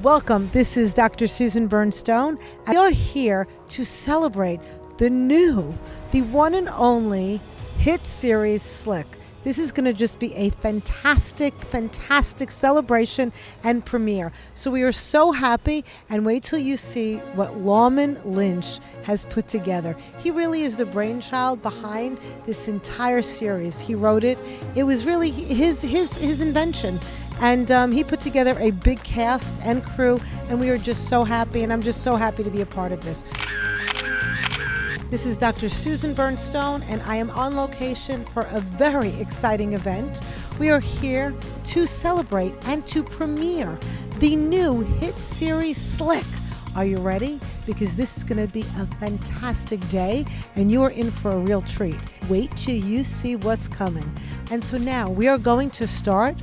Welcome. This is Dr. Susan Birne-Stone, and we are here to celebrate the one and only hit series Slick. This is going to just be a fantastic celebration and premiere. So we are so happy, and wait till you see what Lawman Lynch has put together. He really is the brainchild behind this entire series. He wrote it. It was really his invention. And he put together a big cast and crew, and we are just so happy, and I'm just so happy to be a part of this. This is Dr. Susan Birne-Stone, and I am on location for a very exciting event. We are here to celebrate and to premiere the new hit series Slick. Are you ready? Because this is going to be a fantastic day, and you are in for a real treat. Wait till you see what's coming. And so now we are going to start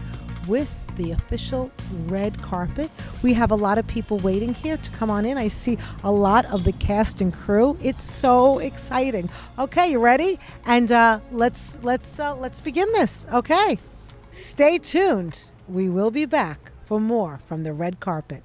with the official red carpet. We have a lot of people waiting here to come on in. I see a lot of the cast and crew. It's so exciting. Okay, you ready? And let's begin this. Okay, stay tuned. We will be back for more from the red carpet.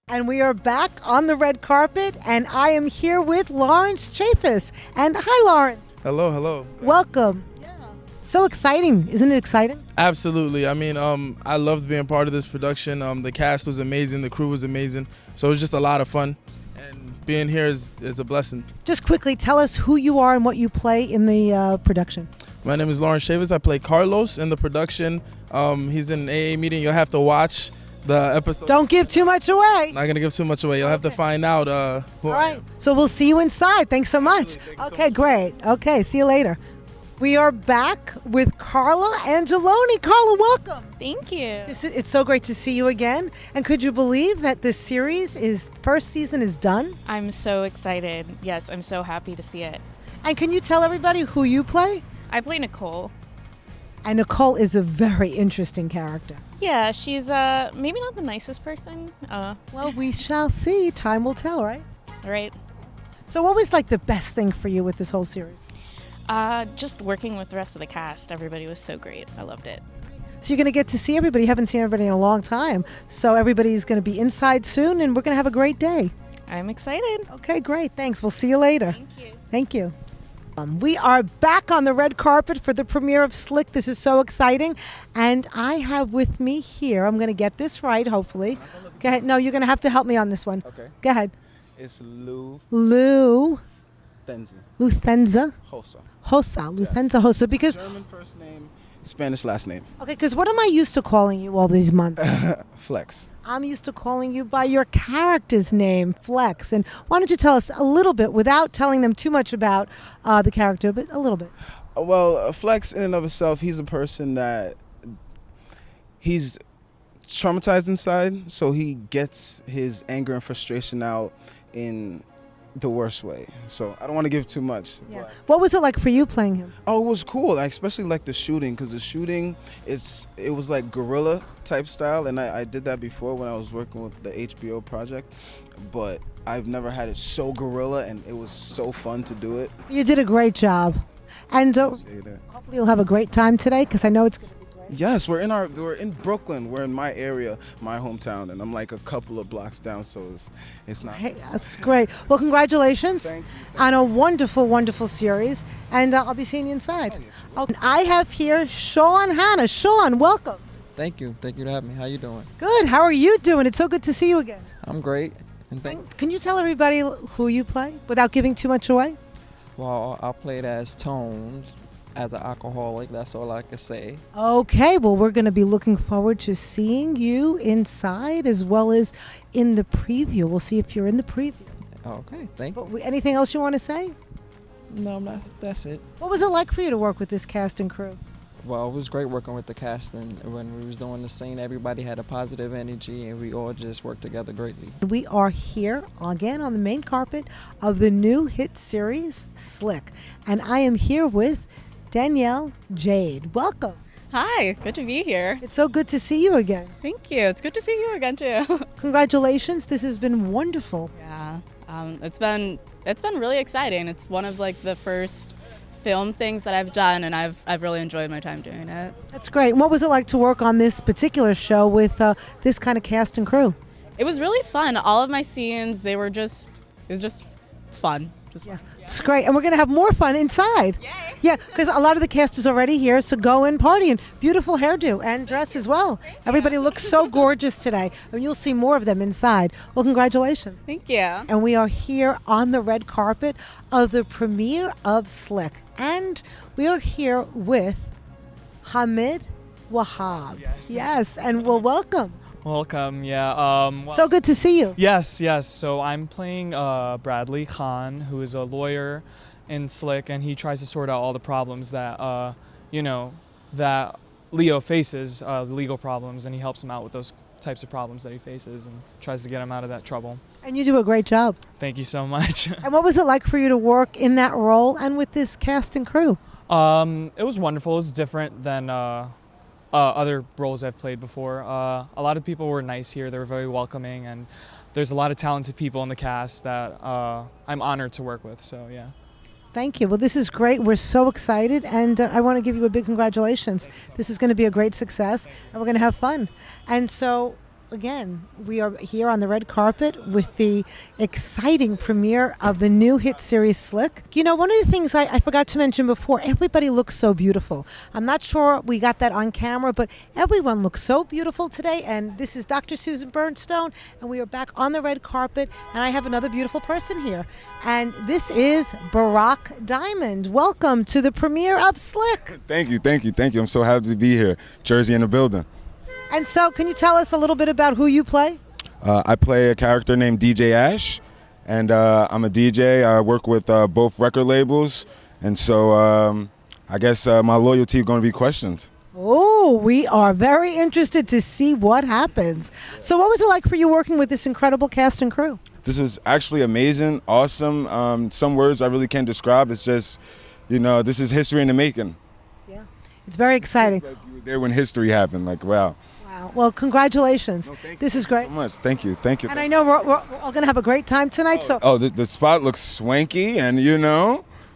And we are back on the red carpet, and I am here with Lawrence Chaffis. And hi, Lawrence. Hello. Welcome. Yeah. So exciting. Isn't it exciting? Absolutely. I mean, I loved being part of this production. The cast was amazing. The crew was amazing. So it was just a lot of fun. And being here is a blessing. Just quickly, tell us who you are and what you play in the production. My name is Lawrence Chaffis. I play Carlos in the production. He's in an AA meeting. You'll have to watch the episode. Don't give too much away. Not going to give too much away. You'll have to find out who All I right. am. So we'll see you inside. Thanks so much. Thank you so Okay, much. great. Okay, see you later. We are back with Carla Angeloni. Carla, welcome. Thank you. It's so great to see you again. And could you believe that this series first season is done? I'm so excited. Yes, I'm so happy to see it. And can you tell everybody who you play? I play Nicole. And Nicole is a very interesting character. Yeah, she's maybe not the nicest person. Well, we shall see. Time will tell, right? Right. So what was like the best thing for you with this whole series? Just working with the rest of the cast. Everybody was so great. I loved it. So you're going to get to see everybody. You haven't seen everybody in a long time. So everybody's going to be inside soon, and we're going to have a great day. I'm excited. Okay, great. Thanks. We'll see you later. Thank you. Thank you. We are back on the red carpet for the premiere of Slick. This is so exciting. And I have with me here, I'm going to get this right, hopefully. Go ahead. No, you're going to have to help me on this one. Okay. Go ahead. It's Lou Luthenza Hosa. Hosa. Luthenza Hosa. Because, German first name, Spanish last name. okay, because what am I used to calling you all these months? Flex. I'm used to calling you by your character's name, Flex. And why don't you tell us a little bit, without telling them too much about the character, but a little bit. Well, Flex in and of itself, he's a person that he's traumatized inside, so he gets his anger and frustration out in the worst way. So I don't want to give too much. Yeah. But, What was it like for you playing him? oh, it was cool. I especially like the shooting, because the shooting, it was like guerrilla type style, and I did that before when I was working with the HBO project, but I've never had it so guerrilla, and it was so fun to do it. You did a great job. And Appreciate it. hopefully you'll have a great time today, because I know it's going to be great. Yes, we're in Brooklyn. We're in my area, my hometown, and I'm like a couple of blocks down, so it's not. Hey, that's great. Well, congratulations Thank you. on a wonderful series. And I'll be seeing you inside. Okay. I have here Sean Hanna. Sean, welcome. Thank you to have me. How you doing? Good. How are you doing? It's so good to see you again. I'm great. And Can you tell everybody who you play without giving too much away? well, I played as Tones, as an alcoholic. That's all I can say. Okay, well, we're going to be looking forward to seeing you inside as well as in the preview. We'll see if you're in the preview. Okay, thank you. But anything else you want to say? No, I'm not. That's it. What was it like for you to work with this cast and crew? Well, it was great working with the cast, and when we was doing the scene, everybody had a positive energy, and we all just worked together greatly. We are here again on the main carpet of the new hit series, Slick. And I am here with Danielle Jade. Welcome. Hi, good to be here. It's so good to see you again. Thank you. It's good to see you again too. Congratulations. This has been wonderful. Yeah, it's been really exciting. It's one of like the first film things that I've done, and I've really enjoyed my time doing it. That's great. What was it like to work on this particular show with this kind of cast and crew? It was really fun. All of my scenes, it was just fun. Yeah, it's great. And we're going to have more fun inside. Yay. Yeah, because a lot of the cast is already here, so go and party. And beautiful hairdo and dress as well. Everybody looks so gorgeous today. And you'll see more of them inside. Well, congratulations. Thank you. And we are here on the red carpet of the premiere of Slick. And we are here with Hamid Wahab. Yes, and we'll welcome. Welcome, yeah. So good to see you. Yes. So I'm playing Bradley Khan, who is a lawyer in Slick, and he tries to sort out all the problems that, that Leo faces, the legal problems, and he helps him out with those types of problems that he faces and tries to get him out of that trouble. And you do a great job. Thank you so much. And what was it like for you to work in that role and with this cast and crew? It was wonderful. It was different than other roles I've played before. A lot of people were nice here. They were very welcoming, and there's a lot of talented people in the cast that I'm honored to work with, so yeah. Thank you. Well, this is great. We're so excited, and I want to give you a big congratulations. This is going to be a great success, and we're going to have fun. And so, again, we are here on the red carpet with the exciting premiere of the new hit series Slick. You know, one of the things I forgot to mention before, everybody looks so beautiful. I'm not sure we got that on camera, but everyone looks so beautiful today. And this is Dr. Susan Birne-Stone, and we are back on the red carpet, and I have another beautiful person here. And this is Barack Diamond. Welcome to the premiere of Slick. Thank you. I'm so happy to be here. Jersey in the building. And so, can you tell us a little bit about who you play? I play a character named DJ Ash, and I'm a DJ. I work with both record labels, and so I guess my loyalty is going to be questioned. Oh, we are very interested to see what happens. So what was it like for you working with this incredible cast and crew? This was actually amazing, awesome. Some words I really can't describe. It's just, this is history in the making. Yeah, it's very exciting. It's like you were there when history happened. Like, wow. Wow. Well, congratulations. No, thank this you is great. so much. Thank you. And I know we're all going to have a great time tonight. The spot looks swanky, and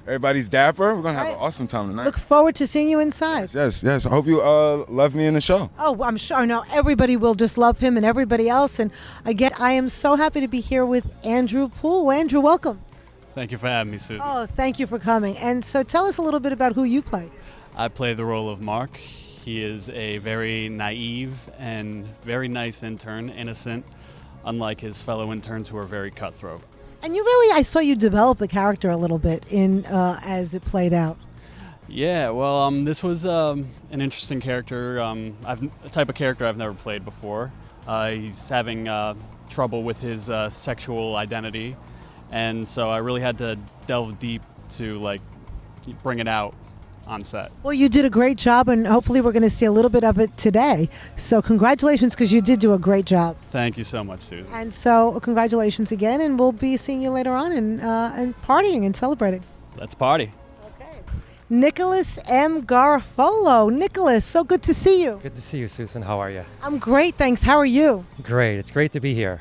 everybody's dapper. We're going to have an awesome time tonight. Look forward to seeing you inside. Yes. I hope you love me in the show. Oh, I'm sure. No, everybody will just love him and everybody else. And again, I am so happy to be here with Andrew Poole. Andrew, welcome. Thank you for having me, Susan. Oh, thank you for coming. And so tell us a little bit about who you play. I play the role of Mark. He is a very naive and very nice intern, innocent, unlike his fellow interns who are very cutthroat. And I saw you develop the character a little bit in as it played out. Yeah, well, this was an interesting character. A type of character I've never played before. He's having trouble with his sexual identity, and so I really had to delve deep to bring it out on set. Well, you did a great job, and hopefully we're going to see a little bit of it today. So congratulations, because you did do a great job. Thank you so much, Susan. And so congratulations again, and we'll be seeing you later on and partying and celebrating. Let's party. Okay. Nicholas M. Garofalo. Nicholas, so good to see you. Good to see you, Susan. How are you? I'm great, thanks. How are you? Great. It's great to be here.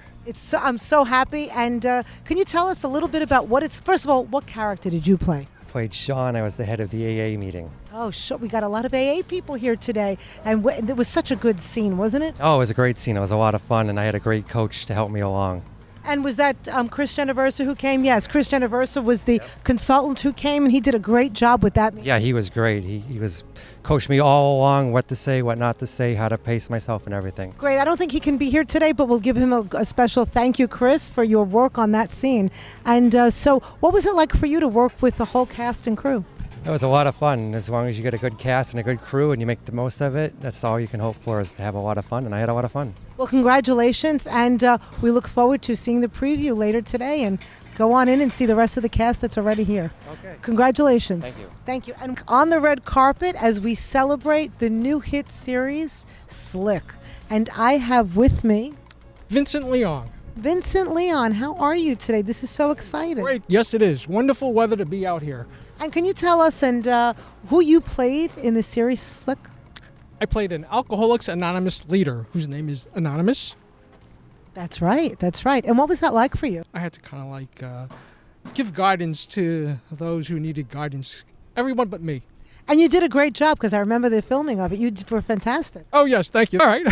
I'm so happy. And can you tell us a little bit about first of all, what character did you play? Played Sean. I was the head of the AA meeting. Oh, sure. We got a lot of AA people here today. And it was such a good scene, wasn't it? Oh, it was a great scene. It was a lot of fun, and I had a great coach to help me along. And was that Chris Genoversa who came? Yes, Chris Genoversa was the consultant who came, and he did a great job with that. Yeah, he was great. He was coached me all along what to say, what not to say, how to pace myself and everything. Great. I don't think he can be here today, but we'll give him a special thank you, Chris, for your work on that scene. And so what was it like for you to work with the whole cast and crew? It was a lot of fun. As long as you get a good cast and a good crew and you make the most of it, that's all you can hope for, is to have a lot of fun, and I had a lot of fun. Well, congratulations, and we look forward to seeing the preview later today, and go on in and see the rest of the cast that's already here. Okay. Congratulations. Thank you. Thank you. And on the red carpet as we celebrate the new hit series, Slick. And I have with me Vincent Leon. Vincent Leon. How are you today? This is so exciting. Great. Yes, it is. Wonderful weather to be out here. And can you tell us who you played in the series Slick? I played an Alcoholics Anonymous leader whose name is Anonymous. That's right. That's right. And what was that like for you? I had to kind of like give guidance to those who needed guidance. Everyone but me. And you did a great job because I remember the filming of it. You were fantastic. Oh, yes. Thank you. All right.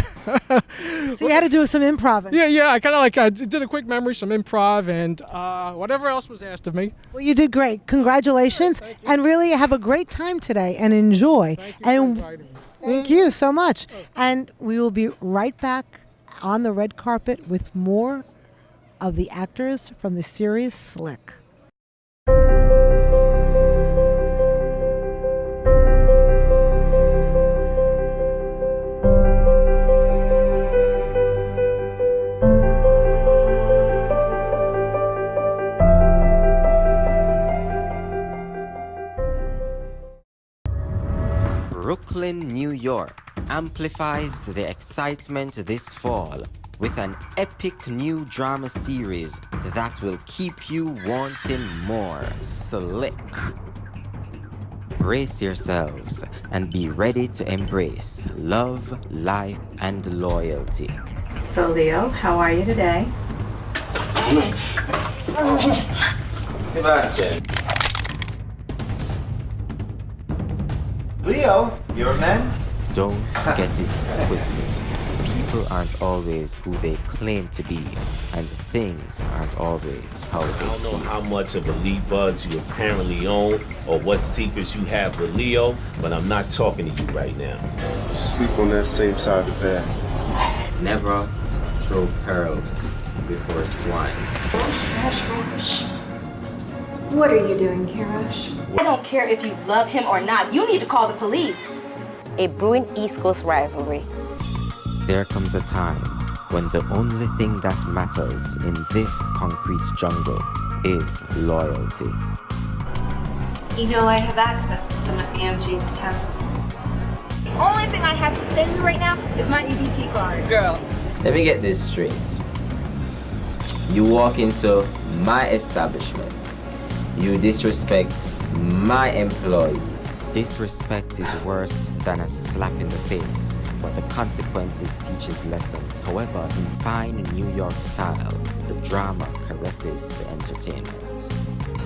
So you had to do some improv. Yeah. I kind of like did a quick memory, some improv, and whatever else was asked of me. Well, you did great. Congratulations. Thank you. And really have a great time today and enjoy. Thank you And for inviting me. thank you so much. And we will be right back on the red carpet with more of the actors from the series Slick. Brooklyn, New York amplifies the excitement this fall with an epic new drama series that will keep you wanting more. Slick. Brace yourselves and be ready to embrace love, life, and loyalty. So Leo, how are you today? Sebastian. Leo, you're a man? Don't get it twisted. People aren't always who they claim to be, and things aren't always how they I don't seem. know how much of Elite Buzz you apparently own or what secrets you have with Leo, but I'm not talking to you right now. Sleep on that same side of the bed. Never throw pearls before swine. What are you doing, Karash? I don't care if you love him or not. You need to call the police. A brewing East Coast rivalry. There comes a time when the only thing that matters in this concrete jungle is loyalty. You know I have access to some of the MG's accounts. The only thing I have suspended right now is my EBT card. Girl, let me get this straight. You walk into my establishment. You disrespect my employees. Disrespect is worse than a slap in the face, but the consequences teaches lessons. However, in fine New York style, the drama caresses the entertainment.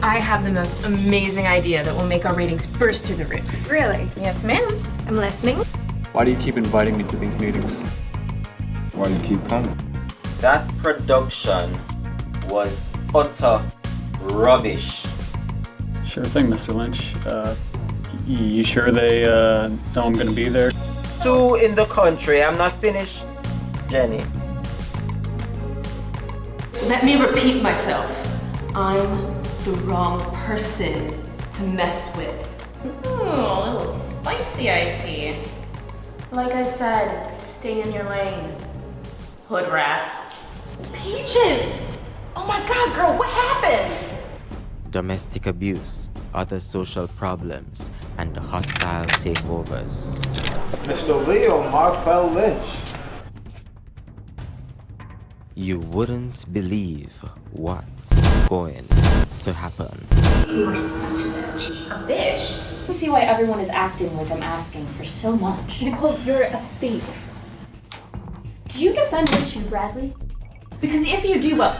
I have the most amazing idea that will make our ratings burst through the roof. Really? Yes, ma'am. I'm listening. Why do you keep inviting me to these meetings? Why do you keep coming? That production was utter rubbish. Sure thing, Mr. Lynch. You sure they know I'm gonna be there? 2 in the country. I'm not finished, Jenny. Let me repeat myself. I'm the wrong person to mess with. Ooh, a little spicy, I see. Like I said, stay in your lane. Hood rat. Peaches! Oh my God, girl, what happened? Domestic abuse, other social problems, and hostile takeovers. Mr. Leo Markwell Lynch. You wouldn't believe what's going to happen. You are such a bitch. A bitch? I can see why everyone is acting like I'm asking for so much. Nicole, you're a thief. Do you defend Richie, Bradley? Because if you do, well,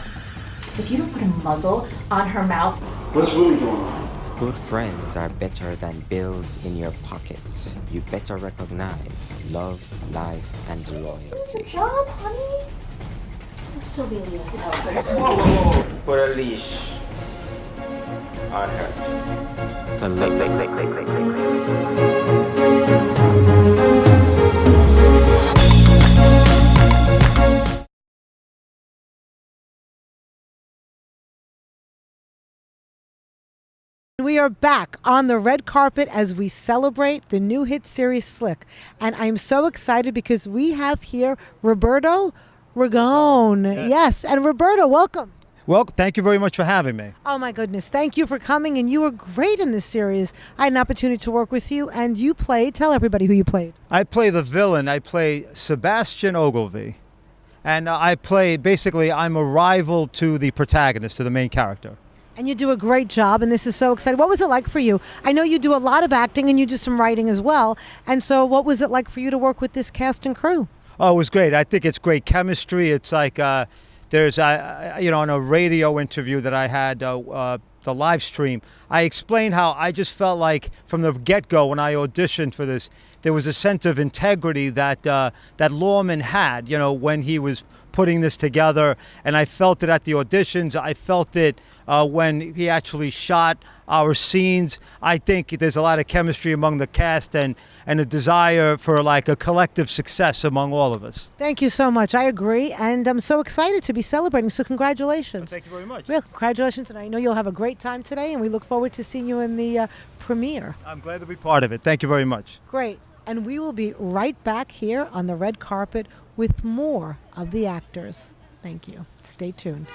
if you don't put a muzzle on her mouth. What's really going on? Good friends are better than bills in your pocket. You better recognize love, life, and loyalty. Good job, honey. I'll still be Leo's helper. Whoa. Put a leash on her. Select. We are back on the red carpet as we celebrate the new hit series Slick. And I'm so excited because we have here Roberto Ragone. Yes. And Roberto, welcome. Well, thank you very much for having me. Oh my goodness. Thank you for coming, and you were great in this series. I had an opportunity to work with you, and you played, tell everybody who you played. I play the villain. I play Sebastian Ogilvy. And I play, basically, I'm a rival to the protagonist, to the main character. And you do a great job, and this is so exciting. What was it like for you? I know you do a lot of acting, and you do some writing as well. And so what was it like for you to work with this cast and crew? Oh, it was great. I think it's great chemistry. It's like there's, in a radio interview that I had, the live stream, I explained how I just felt like from the get-go when I auditioned for this, there was a sense of integrity that that Lawman had, when he was putting this together. And I felt it at the auditions. I felt it when he actually shot our scenes. I think there's a lot of chemistry among the cast and a desire for like a collective success among all of us. Thank you so much. I agree, and I'm so excited to be celebrating, so congratulations. Thank you very much. Real congratulations, and I know you'll have a great time today, and we look forward to seeing you in the premiere. I'm glad to be part of it. Thank you very much. Great. And we will be right back here on the red carpet with more of the actors. Thank you. Stay tuned.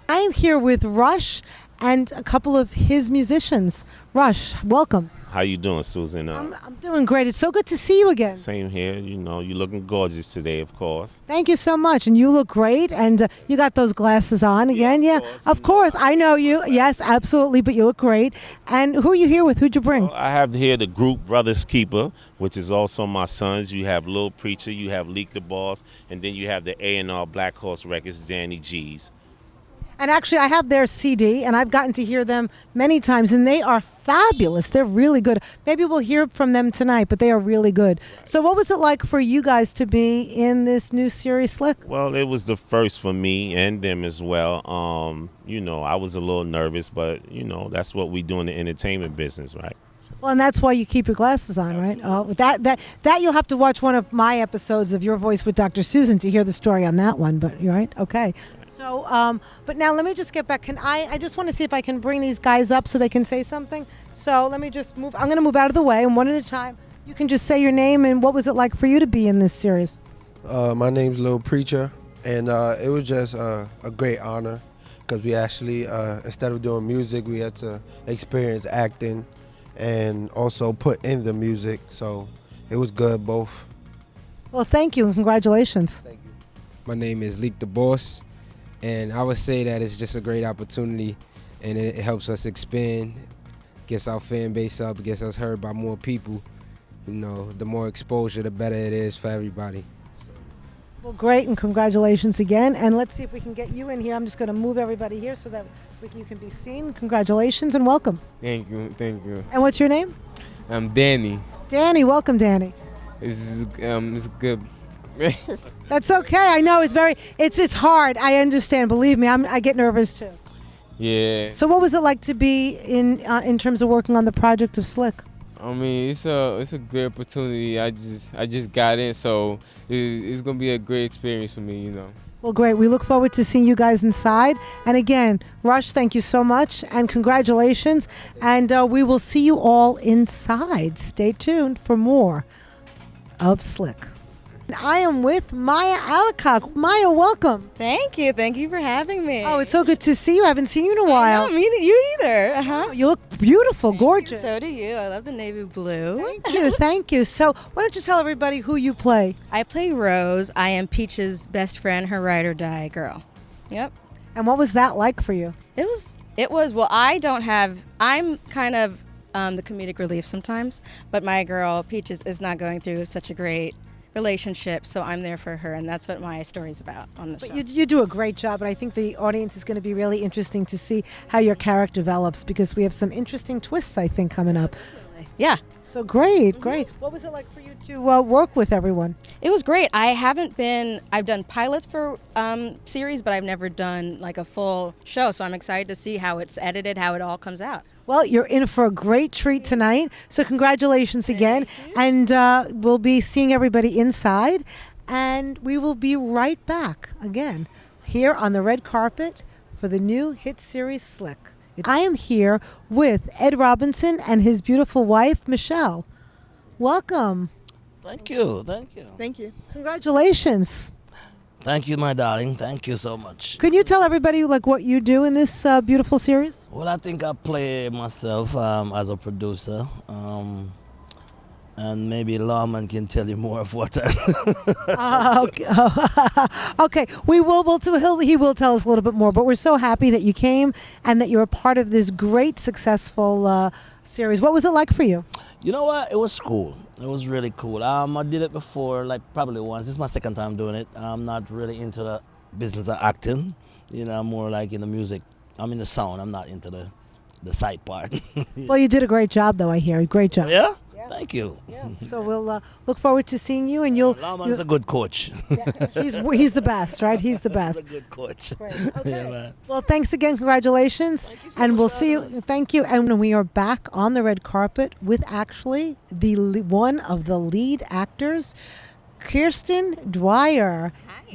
I am here with Rush and a couple of his musicians. Rush, welcome. How you doing, Susan? I'm doing great. It's so good to see you again. Same here. You're looking gorgeous today, of course. Thank you so much. And you look great. And you got those glasses on again. Yeah, of course. I know you. Yes, absolutely. But you look great. And who are you here with? Who'd you bring? Well, I have here the group Brothers Keeper, which is also my sons. You have Lil Preacher, you have Leak the Boss, and then you have the A&R Black Horse Records, Danny G's. And actually, I have their CD, and I've gotten to hear them many times, and they are fabulous. They're really good. Maybe we'll hear from them tonight, but they are really good. So what was it like for you guys to be in this new series, Slick? Well, it was the first for me and them as well. I was a little nervous, but, that's what we do in the entertainment business, right? Well, and that's why you keep your glasses on, right? Oh, that you'll have to watch one of my episodes of Your Voice with Dr. Susan to hear the story on that one, but you're right? Okay. So, but now let me just get back. I just want to see if I can bring these guys up so they can say something. So let me just move. I'm going to move out of the way, and one at a time. You can just say your name and what was it like for you to be in this series? My name's Lil Preacher, and it was just a great honor because we actually, instead of doing music, we had to experience acting and also put in the music. So it was good, both. Well, thank you and congratulations. Thank you. My name is Leak the Boss. And I would say that it's just a great opportunity, and it helps us expand, gets our fan base up, gets us heard by more people. The more exposure, the better it is for everybody. Well, great, and congratulations again. And let's see if we can get you in here. I'm just going to move everybody here so that you can be seen. Congratulations and welcome. Thank you. And what's your name? I'm Danny. Danny, welcome, Danny. It's good. That's okay. I know it's hard. I understand. Believe me, I get nervous too. Yeah. So what was it like to be in terms of working on the project of Slick? I mean, it's a great opportunity. I just got in, so it's gonna be a great experience for me. Well, great. We look forward to seeing you guys inside. And again, Rush, thank you so much and congratulations. And we will see you all inside. Stay tuned for more of Slick. I am with Maya Alcock. Maya, welcome. Thank you for having me. Oh, it's so good to see you. I haven't seen you in a while. I know, you either. Oh, you look beautiful, gorgeous. So do you. I love the navy blue. Thank you. So why don't you tell everybody who you play? I play Rose. I am Peach's best friend, her ride or die girl. Yep. And what was that like for you? It was, well, I'm kind of the comedic relief sometimes, but my girl, Peaches, is not going through such a great relationship, so I'm there for her, and that's what my story's about on the show. You do a great job, and I think the audience is going to be really interesting to see how your character develops because we have some interesting twists, I think, coming up. Yeah. So great. What was it like for you to work with everyone? It was great. I've done pilots for series, but I've never done like a full show, so I'm excited to see how it's edited, how it all comes out. Well, you're in for a great treat tonight, so congratulations again. And we'll be seeing everybody inside, and we will be right back again here on the red carpet for the new hit series Slick. I am here with Ed Robinson and his beautiful wife, Michelle. Welcome. Thank you. Congratulations. Thank you, my darling. Thank you so much. Can you tell everybody like what you do in this beautiful series? Well, I think I play myself as a producer. And maybe Lawman can tell you more of what Okay. Okay. We will. He will tell us a little bit more. But we're so happy that you came and that you're a part of this great, successful series. What was it like for you? You know what? It was cool. It was really cool. I did it before, like probably once. This is my second time doing it. I'm not really into the business of acting. You know, I'm more like in the music. I'm in the sound. I'm not into the side part. Well, you did a great job, though. I hear. Great job. Yeah? Thank you. So we'll look forward to seeing you, and Lawman's a good coach. He's the best, right? He's the best. He's a good coach. Great. Okay. Yeah, man. Well, thanks again. Congratulations. Thank you so and much we'll for see you. having us. Thank you. And we are back on the red carpet with actually one of the lead actors, Kirsten Dwyer.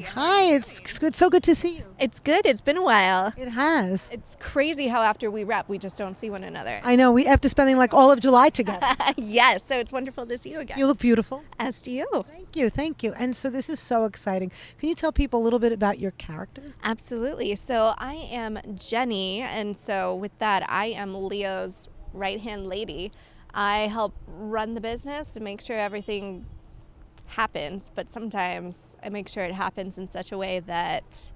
Hi, it's good. So good to see you. It's good. It's been a while. It has. It's crazy how after we rep, we just don't see one another. I know. We after spending like all of July together. Yes, so it's wonderful to see you again. You look beautiful. As do you. Thank you. And so this is so exciting. Can you tell people a little bit about your character? Absolutely. So I am Jenny, and so with that, I am Leo's right-hand lady. I help run the business and make sure everything happens, but sometimes I make sure it happens in such a way that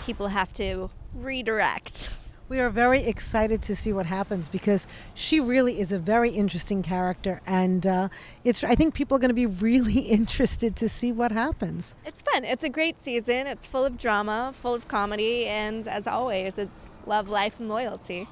people have to redirect. We are very excited to see what happens because she really is a very interesting character, and I think people are going to be really interested to see what happens. It's fun. It's a great season. It's full of drama, full of comedy, and as always, it's love, life, and loyalty.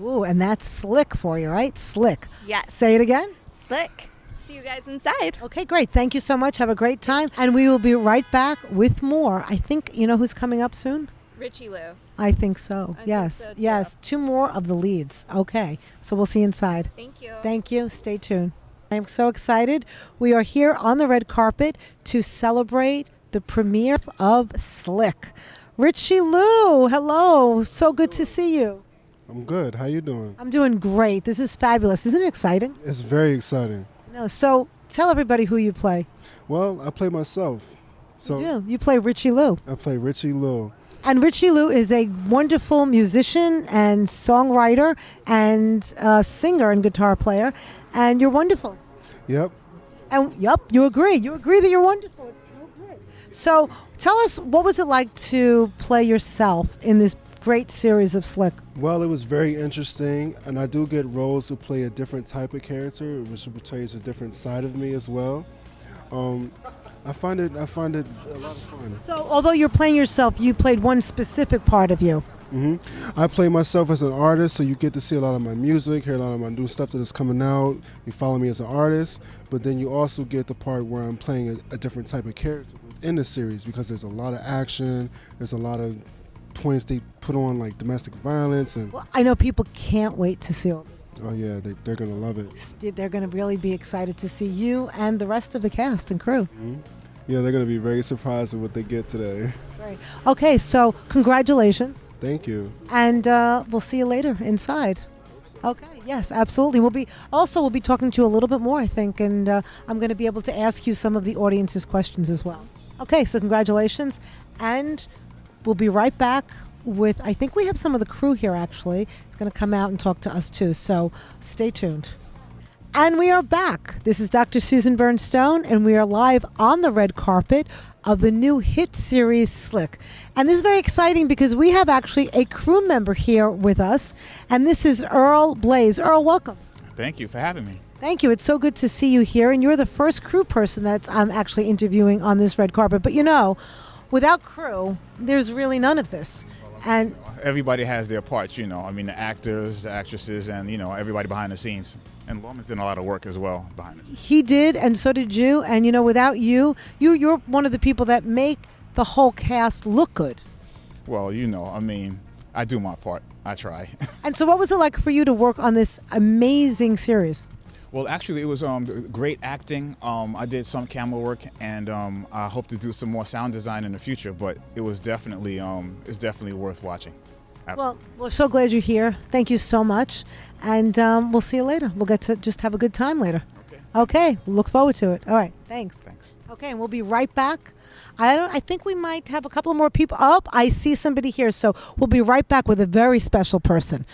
Ooh, and that's slick for you, right? Slick. Yes. Say it again. Slick. See you guys inside. Okay, great. Thank you so much. Have a great time. And we will be right back with more. I think, you know who's coming up soon? Richie Lou. I think so. Yes. think so, too. Yes. 2 more of the leads. Okay. So we'll see you inside. Thank you. Thank you. Stay tuned. I'm so excited. We are here on the red carpet to celebrate the premiere of Slick. Richie Lou, hello. So good to see you. I'm good. How you doing? I'm doing great. This is fabulous. Isn't it exciting? It's very exciting. No. So tell everybody who you play. Well, I play myself. So You do. You play Richie Lou. I play Richie Lou. And Richie Lou is a wonderful musician and songwriter and singer and guitar player. And you're wonderful. Yep. And yep, you agree. You agree that you're wonderful. It's so good. So tell us, what was it like to play yourself in this great series of Slick? Well, it was very interesting, and I do get roles to play a different type of character, which portrays a different side of me as well. I find it a lot of fun. So although you're playing yourself, you played one specific part of you. I play myself as an artist, so you get to see a lot of my music, hear a lot of my new stuff that is coming out. You follow me as an artist, but then you also get the part where I'm playing a different type of character within the series, because there's a lot of action, there's a lot of points they put on, like domestic violence. And Well, I know people can't wait to see all this. oh yeah, they're going to love it. They're going to really be excited to see you and the rest of the cast and crew. Yeah, they're going to be very surprised at what they get today. Great. Okay, so congratulations. Thank you. And we'll see you later inside. Okay. Yes, absolutely. We'll be talking to you a little bit more, I think, and I'm going to be able to ask you some of the audience's questions as well. Okay. So congratulations, and we'll be right back with. I think we have some of the crew here. Actually, it's going to come out and talk to us too. So stay tuned. And we are back. This is Dr. Susan Birne-Stone, and we are live on the red carpet of the new hit series Slick. And this is very exciting because we have actually a crew member here with us, and this is Earl Blaze. Earl, welcome. Thank you for having me. Thank you. It's so good to see you here, and you're the first crew person that I'm actually interviewing on this red carpet. But you know, without crew, there's really none of this. And Everybody has their parts, you know. I mean, the actors, the actresses, and, you know, everybody behind the scenes. And Lawman's done a lot of work as well behind the scenes. he did, and so did you. And you know, without you're one of the people that make the whole cast look good. Well, you know, I mean, I do my part. I try. And so what was it like for you to work on this amazing series? Well, actually, it was great acting. I did some camera work, and I hope to do some more sound design in the future. But it was definitely, it's definitely worth watching. Absolutely. Well, we're so glad you're here. Thank you so much. And we'll see you later. We'll get to just have a good time later. Okay, look forward to it. All right, thanks. Okay, and we'll be right back. I think we might have a couple more people. Oh, I see somebody here, so we'll be right back with a very special person.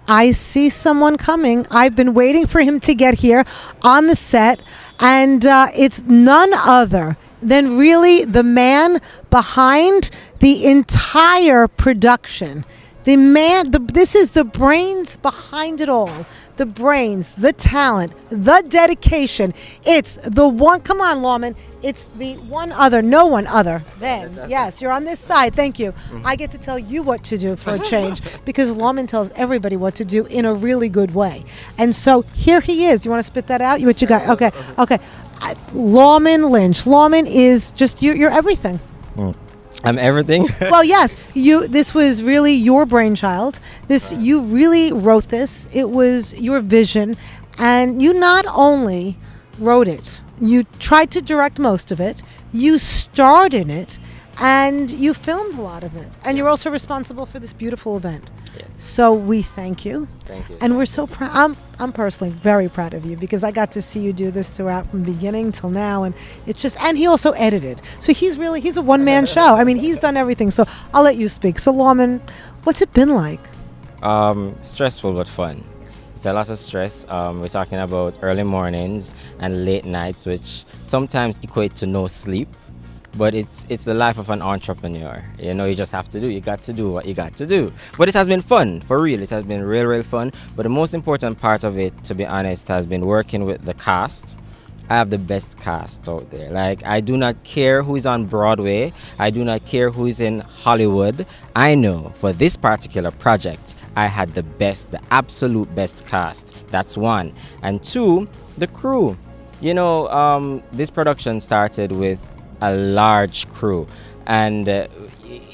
I see someone coming. I've been waiting for him to get here on the set, and it's none other than really the man behind the entire production. This is the brains behind it all. The brains, the talent, the dedication. It's the one, come on, Lawman. It's the one other, no one other than, yes, you're on this side, thank you. I get to tell you what to do for a change because Lawman tells everybody what to do in a really good way. And so here he is. You want to spit that out? What you got? Okay. Lawman Lynch. Lawman is just, you're everything. I'm everything. Well, yes, this was really your brainchild. You really wrote this. It was your vision, and you not only wrote it, you tried to direct most of it, you starred in it, and you filmed a lot of it. And you're also responsible for this beautiful event. Yes. So we thank you. Thank you. And we're so proud. I'm personally very proud of you because I got to see you do this throughout from beginning till now, and it's just. And he also edited, so he's a one-man show. I mean, he's done everything. So I'll let you speak. So Lawman, what's it been like? Stressful but fun. It's a lot of stress. We're talking about early mornings and late nights, which sometimes equate to no sleep. But it's the life of an entrepreneur. You know, you just have to do. You got to do what you got to do. But it has been fun, for real. It has been real fun. But the most important part of it, to be honest, has been working with the cast. I have the best cast out there. Like, I do not care who is on Broadway. I do not care who is in Hollywood. I know for this particular project, I had the absolute best cast. That's one. And two, the crew. You know, this production started with a large crew, and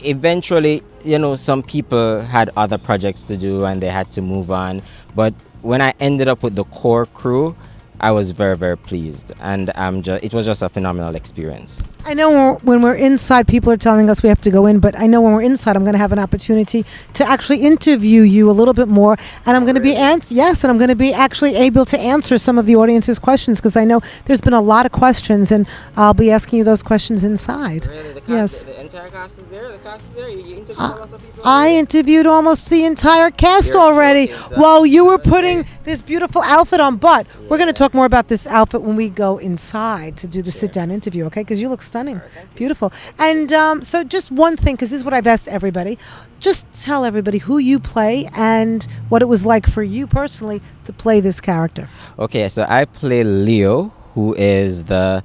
eventually, you know, some people had other projects to do and they had to move on. But when I ended up with the core crew, I was very, very pleased, and it was just a phenomenal experience. I know when we're inside, people are telling us we have to go in, but I know when we're inside, I'm going to have an opportunity to actually interview you a little bit more, and I'm going to be and I'm going to be actually able to answer some of the audience's questions because I know there's been a lot of questions, and I'll be asking you those questions inside. Really, the entire cast is there. The cast is there. You interviewed lots of people. I interviewed almost the entire cast already. While you were putting this beautiful outfit on, but we're going to talk more about this outfit when we go inside to do the sit-down interview, okay? Because you look stunning. Beautiful. And so just one thing, because this is what I've asked everybody. Just tell everybody who you play and what it was like for you personally to play this character. Okay, so I play Leo, who is the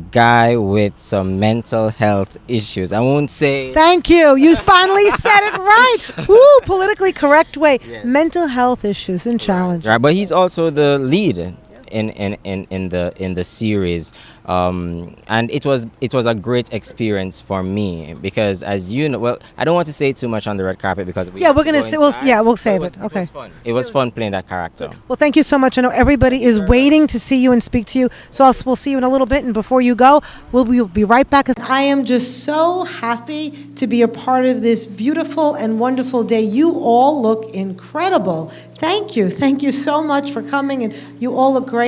guy with some mental health issues. I won't say... Thank you. You finally said it right. Woo, politically correct way. Yes. Mental health issues and challenges. Right, but he's also the lead in the series, and it was a great experience for me because, as you know, well, I don't want to say too much on the red carpet because we'll save it. Okay. It was fun playing that character. Well, thank you so much. I know everybody is waiting to see you and speak to you, so we'll see you in a little bit. And before you go, we'll be right back. I am just so happy to be a part of this beautiful and wonderful day. You all look incredible. Thank you. Thank you so much for coming, and you all look great.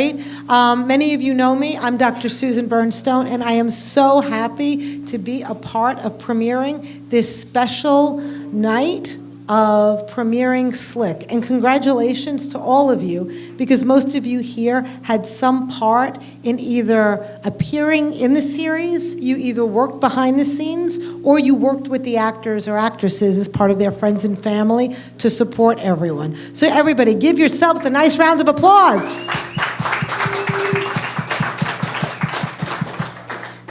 Many of you know me. I'm Dr. Susan Birne-Stone, and I am so happy to be a part of premiering this special night of premiering Slick. And congratulations to all of you, because most of you here had some part in either appearing in the series, you either worked behind the scenes, or you worked with the actors or actresses as part of their friends and family to support everyone. So everybody, give yourselves a nice round of applause.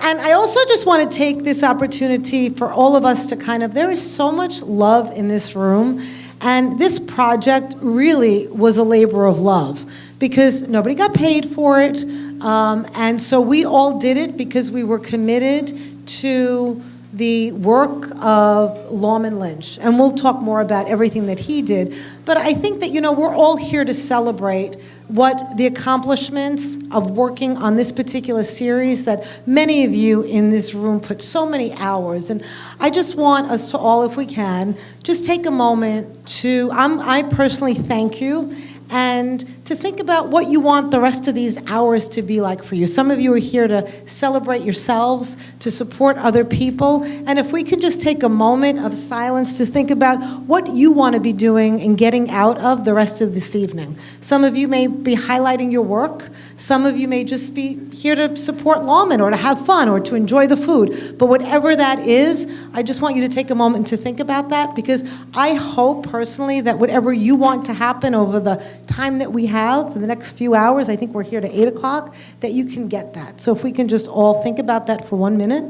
And I also just want to take this opportunity for all of us to there is so much love in this room, and this project really was a labor of love because nobody got paid for it, and so we all did it because we were committed to the work of Lawman Lynch, and we'll talk more about everything that he did. But I think that, we're all here to celebrate what the accomplishments of working on this particular series that many of you in this room put so many hours. And I just want us to all, if we can, just take a moment to, I personally thank you, and to think about what you want the rest of these hours to be like for you. Some of you are here to celebrate yourselves, to support other people, and if we could just take a moment of silence to think about what you want to be doing and getting out of the rest of this evening. Some of you may be highlighting your work. Some of you may just be here to support lawmen or to have fun or to enjoy the food. But whatever that is, I just want you to take a moment to think about that, because I hope personally that whatever you want to happen over the time that we have for the next few hours, I think we're here to 8 o'clock, that you can get that. So if we can just all think about that for 1 minute,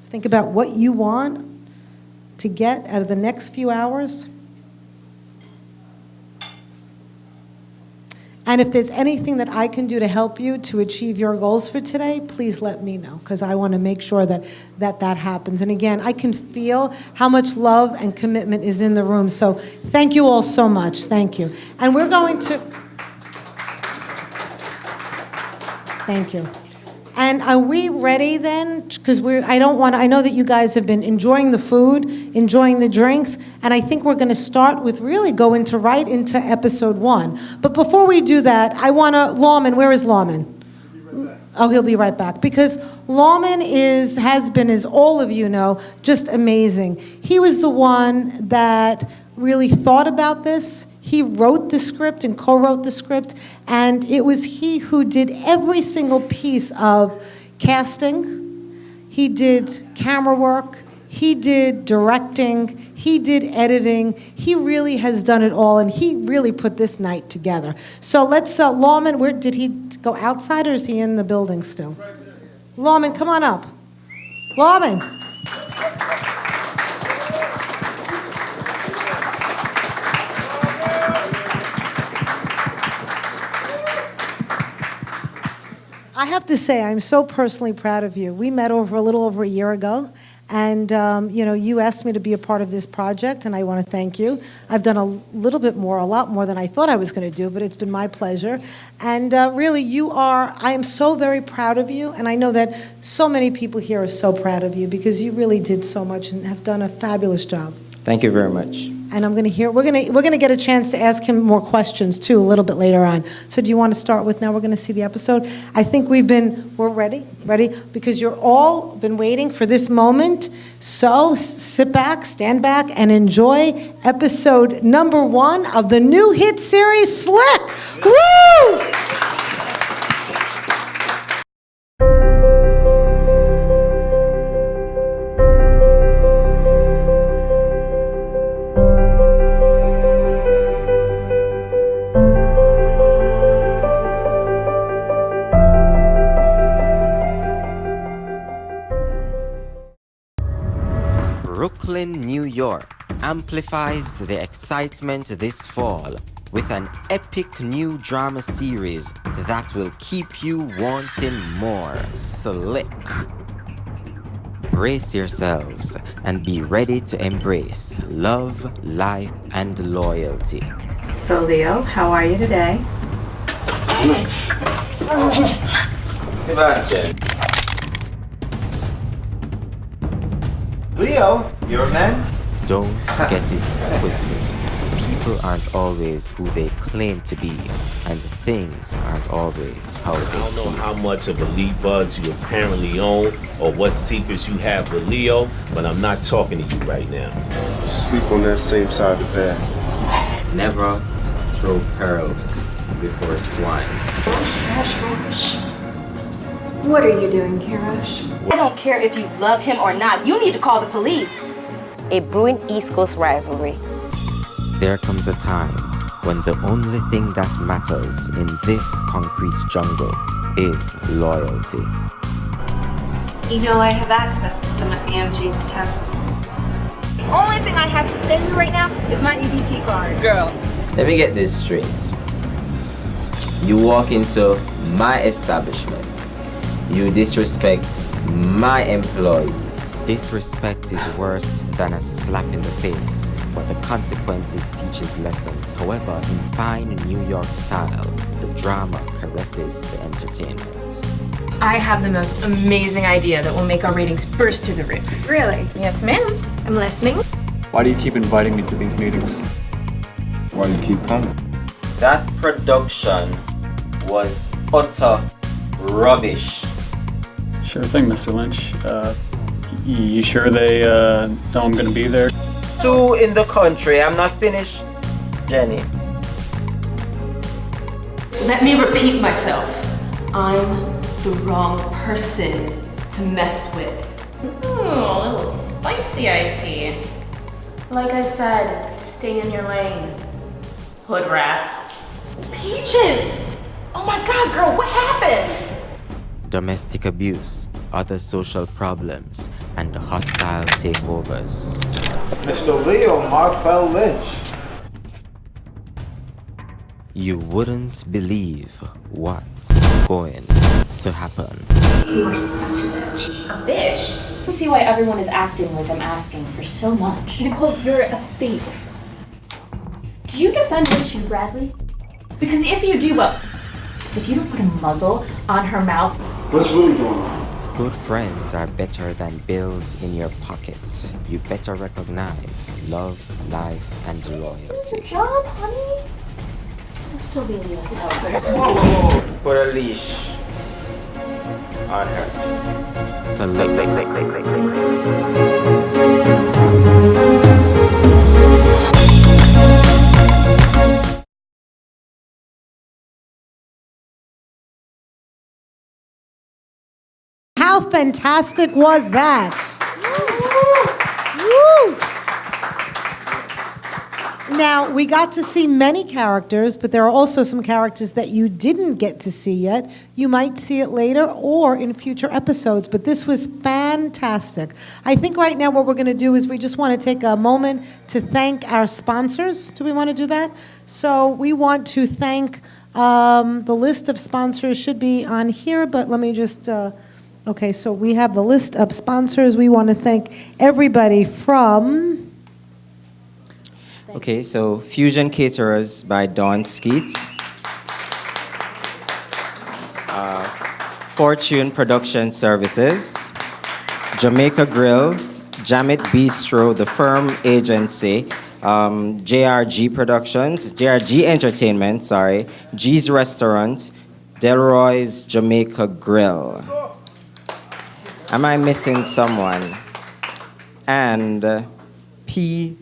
think about what you want to get out of the next few hours. And if there's anything that I can do to help you to achieve your goals for today, please let me know, because I want to make sure that happens. And again, I can feel how much love and commitment is in the room. So thank you all so much. Thank you. And we're going to... Thank you. And are we ready then? Because I know that you guys have been enjoying the food, enjoying the drinks, and I think we're going to start with really go right into episode 1. But before we do that, I want to, Lawman, where is Lawman? Oh, he'll be right back. Because Lawman has been, as all of you know, just amazing. He was the one that really thought about this. He wrote the script and co-wrote the script, and it was he who did every single piece of casting. He did camera work. He did directing. He did editing. He really has done it all, and he really put this night together. So let's, Lawman, did he go outside, or is he in the building still? Lawman, come on up. Lawman. I have to say, I'm so personally proud of you. We met a little over a year ago, and you asked me to be a part of this project, and I want to thank you. I've done a lot more than I thought I was going to do, but it's been my pleasure. And really, I am so very proud of you, and I know that so many people here are so proud of you, because you really did so much and have done a fabulous job. Thank you very much. And we're going to get a chance to ask him more questions too a little bit later on. So do you want to start with, now we're going to see the episode? I think we're ready, because you're all been waiting for this moment. So sit back, stand back, and enjoy episode number 1 of the new hit series, Slick. Woo! Brooklyn, New York amplifies the excitement this fall with an epic new drama series that will keep you wanting more. Slick. Brace yourselves and be ready to embrace love, life, and loyalty. So, Leo, how are you today? Sebastian. Leo, you're a man? Don't get it twisted. People aren't always who they claim to be, and things aren't always how they seem. I don't know how much of elite buzz you apparently own or what secrets you have with Leo, but I'm not talking to you right now. Sleep on that same side of the bed. Never throw pearls before swine. What are you doing, Kirosh? I don't care if you love him or not. You need to call the police. A brewing East Coast rivalry. There comes a time when the only thing that matters in this concrete jungle is loyalty. You know I have access to some of the MG's accounts. The only thing I have to send you right now is my EBT card. Girl. Let me get this straight. You walk into my establishment. You disrespect my employees. Disrespect is worse than a slap in the face, but the consequences teaches lessons. However, in fine New York style, the drama caresses the entertainment. I have the most amazing idea that will make our ratings burst through the roof. Really? Yes, ma'am. I'm listening. Why do you keep inviting me to these meetings? Why do you keep coming? That production was utter rubbish. Sure thing, Mr. Lynch. You sure they know I'm gonna be there? 2 in the country. I'm not finished, Jenny. Let me repeat myself. I'm the wrong person to mess with. Ooh, a little spicy, I see. Like I said, stay in your lane. Hood rat. Peaches! Oh my god, girl, what happened? Domestic abuse, other social problems, and hostile takeovers. Mr. Leo Markwell Lynch. You wouldn't believe what's going to happen. You are such a bitch. A bitch? I can see why everyone is acting like I'm asking for so much. Nicole, you're a thief. Do you defend Richie, Bradley? Because if you do, well, if you don't put a muzzle on her mouth... What's really going on? Good friends are better than bills in your pocket. You better recognize love, life, and loyalty. Good job, honey. I'll still be Leo's helper. Put a leash on her. How fantastic was that? Woo! Now, we got to see many characters, but there are also some characters that you didn't get to see yet. You might see it later or in future episodes, but this was fantastic. I think right now what we're going to do is we just want to take a moment to thank our sponsors. Do we want to do that? So we want to thank, the list of sponsors should be on here, but let me just... Okay, so we have the list of sponsors. We want to thank everybody from... Okay, so Fusion Caterers by Dawn Skeet. Fortune Production Services. Jamaica Grill. Jamit Bistro, The Firm Agency. JRG Productions. JRG Entertainment, sorry. G's Restaurant. Delroy's Jamaica Grill. Am I missing someone? And P.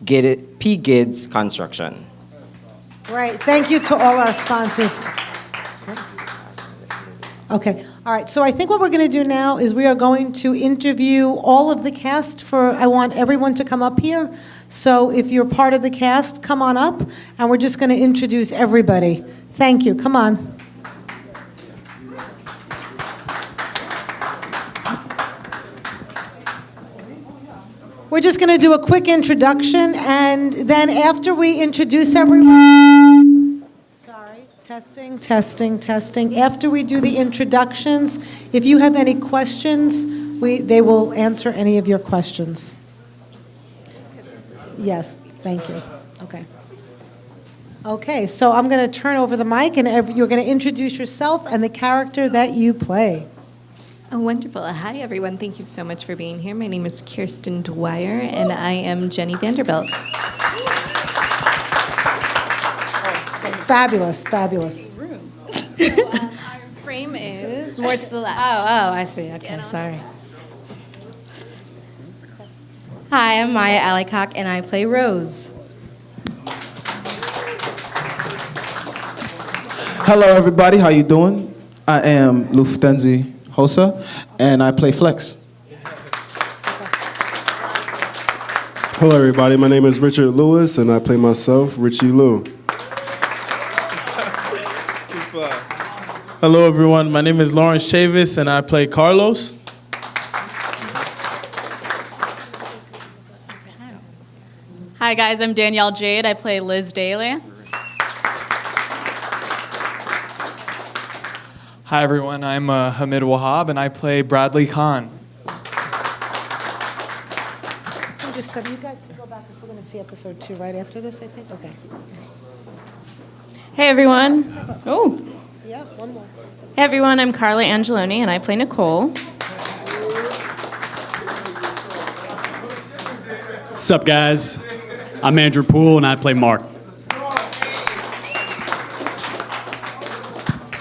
Gids Construction. Right, thank you to all our sponsors. Okay, all right, so I think what we're going to do now is we are going to interview all of the cast I want everyone to come up here. So if you're part of the cast, come on up, and we're just going to introduce everybody. Thank you, come on. We're just going to do a quick introduction, and then after we introduce everyone... Sorry, testing. After we do the introductions, if you have any questions, they will answer any of your questions. Yes, thank you. Okay. Okay, so I'm going to turn over the mic, and you're going to introduce yourself and the character that you play. Oh, wonderful. Hi, everyone. Thank you so much for being here. My name is Kirsten Dwyer, and I am Jenny Vanderbilt. Fabulous. Our frame is more to the left. Oh, I see. Okay, sorry. Hi, I'm Maya Allicock, and I play Rose. Hello, everybody. How you doing? I am Lufthansa Hosa, and I play Flex. Hello, everybody. My name is Richard Lewis, and I play myself, Richie Lou. Hello, everyone. My name is Lawrence Chavis, and I play Carlos. Hi, guys. I'm Danielle Jade. I play Liz Daly. Hi, everyone. I'm Hamid Wahab, and I play Bradley Khan. You guys can go back if we're going to see episode 2 right after this, I think? Okay. Hey, everyone. Oh. Yeah, one more. Hey, everyone. I'm Carla Angeloni, and I play Nicole. What's up, guys? I'm Andrew Poole, and I play Mark.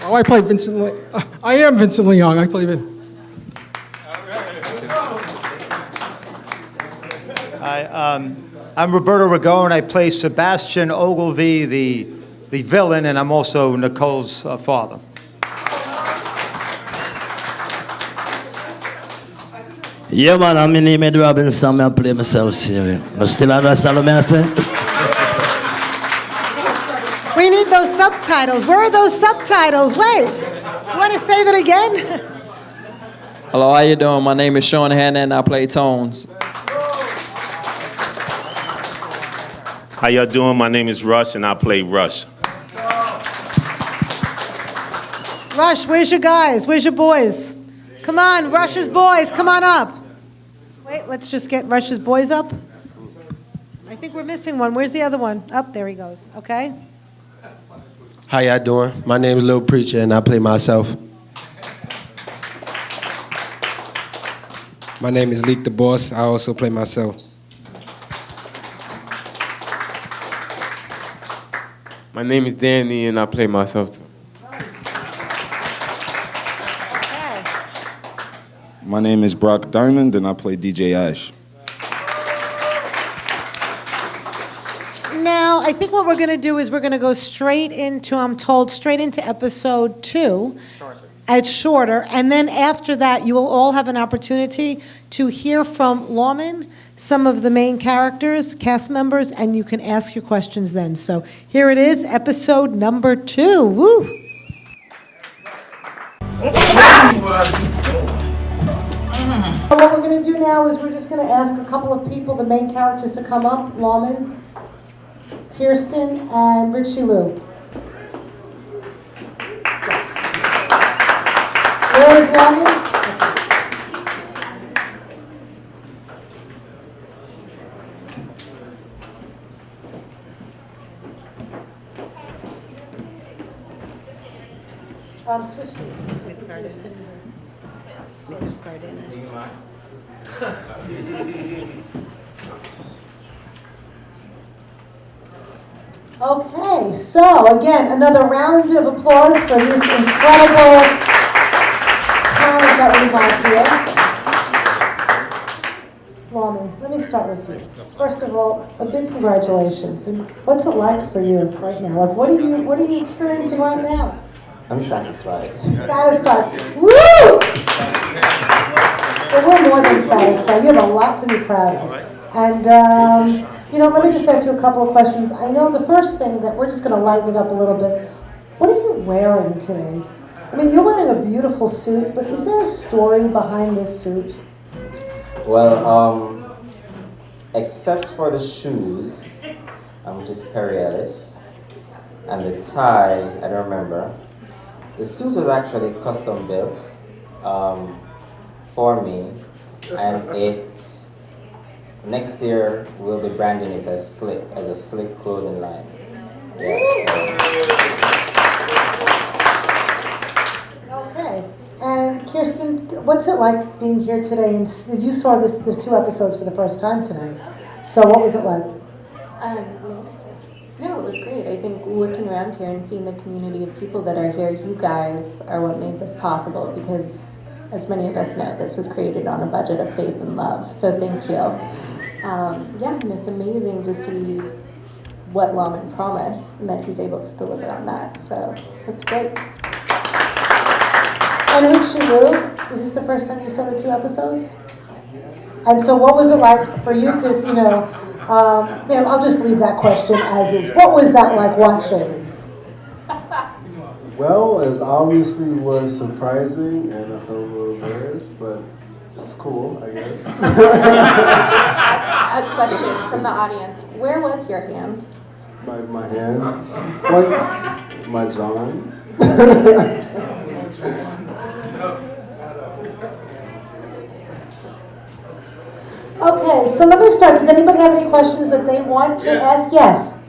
Oh, I play Vincent. I am Vincent Leong. I play Vin. Hi, I'm Roberto Ragone. I play Sebastian Ogilvy, the villain, and I'm also Nicole's father. Yeah, man, I'm in Emmett Robinson. I play myself here. But still, I understand what I say. We need those subtitles. Where are those subtitles? Wait. You want to say that again? Hello, how you doing? My name is Sean Hanna and I play Tones. How y'all doing? My name is Rush and I play Rush. Rush, where's your guys? Where's your boys? Come on, Rush's boys, come on up. Wait, let's just get Rush's boys up. I think we're missing one. Where's the other one? Up, there he goes. Okay. How y'all doing? My name is Lil Preacher and I play myself. My name is Leek the Boss. I also play myself. My name is Danny and I play myself too. My name is Brock Diamond, and I play DJ Ash. Now, I think what we're going to do is we're going to go straight into, I'm told, straight into episode 2. It's shorter. And then after that, you will all have an opportunity to hear from Lawman, some of the main characters, cast members, and you can ask your questions then. So here it is, episode number 2. Woo! What we're going to do now is we're just going to ask a couple of people, the main characters, to come up. Lawman, Kirsten, and Richie Lou. Where is Lawman? Switch seats. Miss Cardenas. Mrs. Cardenas. Okay, so again, another round of applause for this incredible talent that we have here. Lawman, let me start with you. First of all, a big congratulations. And what's it like for you right now? Like, what are you experiencing right now? I'm satisfied. Satisfied. Woo! Well, we're more than satisfied. You have a lot to be proud of. And, let me just ask you a couple of questions. I know the first thing that we're just going to lighten it up a little bit. What are you wearing today? I mean, you're wearing a beautiful suit, but is there a story behind this suit? Well, except for the shoes, which is Perry Ellis, and the tie, I don't remember. The suit was actually custom built for me, and next year we'll be branding it as a slick clothing line. Yeah, so. Okay. And Kirsten, what's it like being here today? And you saw the 2 episodes for the first time tonight. So what was it like? No, it was great. I think looking around here and seeing the community of people that are here, you guys are what made this possible, because as many of us know, this was created on a budget of faith and love. So thank you. And it's amazing to see what Lawman promised and that he's able to deliver on that. So it's great. And Richie Lou, is this the first time you saw the 2 episodes? And so what was it like for you? Because, I'll just leave that question as is. What was that like watching? Well, it obviously was surprising, and I felt a little embarrassed, but it's cool, I guess. Ask a question from the audience. Where was your hand? My hand? Like, my John. Okay, so let me start. Does anybody have any questions that they want to ask? Yes.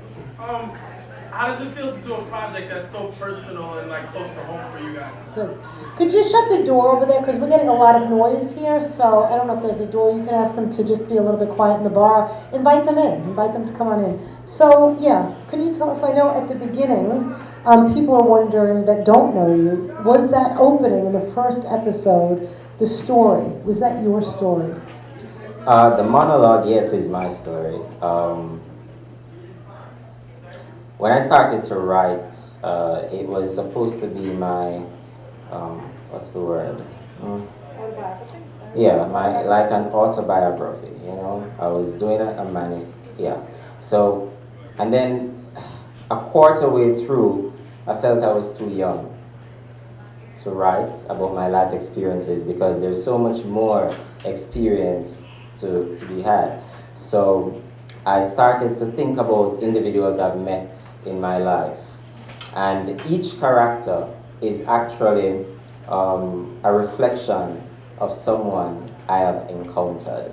How does it feel to do a project that's so personal and close to home for you guys? Good. Could you shut the door over there? Because we're getting a lot of noise here, so I don't know if there's a door. You can ask them to just be a little bit quiet in the bar. Invite them in. Invite them to come on in. So, yeah, can you tell us, I know at the beginning, People are wondering that don't know you, was that opening in the first episode the story? Was that your story? The monologue, yes, is my story. When I started to write, it was supposed to be my, what's the word? Yeah, like an autobiography, you know. I was doing a manuscript, yeah. So, and then a quarter way through, I felt I was too young to write about my life experiences because there's so much more experience to be had. So I started to think about individuals I've met in my life. And each character is actually a reflection of someone I have encountered.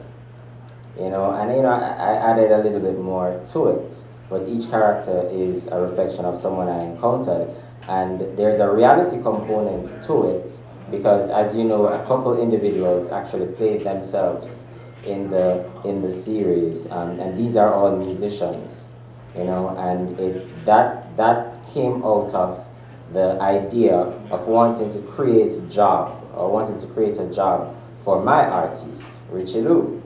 You know, and you know, I added a little bit more to it. But each character is a reflection of someone I encountered. And there's a reality component to it because, as you know, a couple individuals actually played themselves in the series, and these are all musicians, you know, and that came out of the idea of wanting to create a job for my artist, Richie Lou.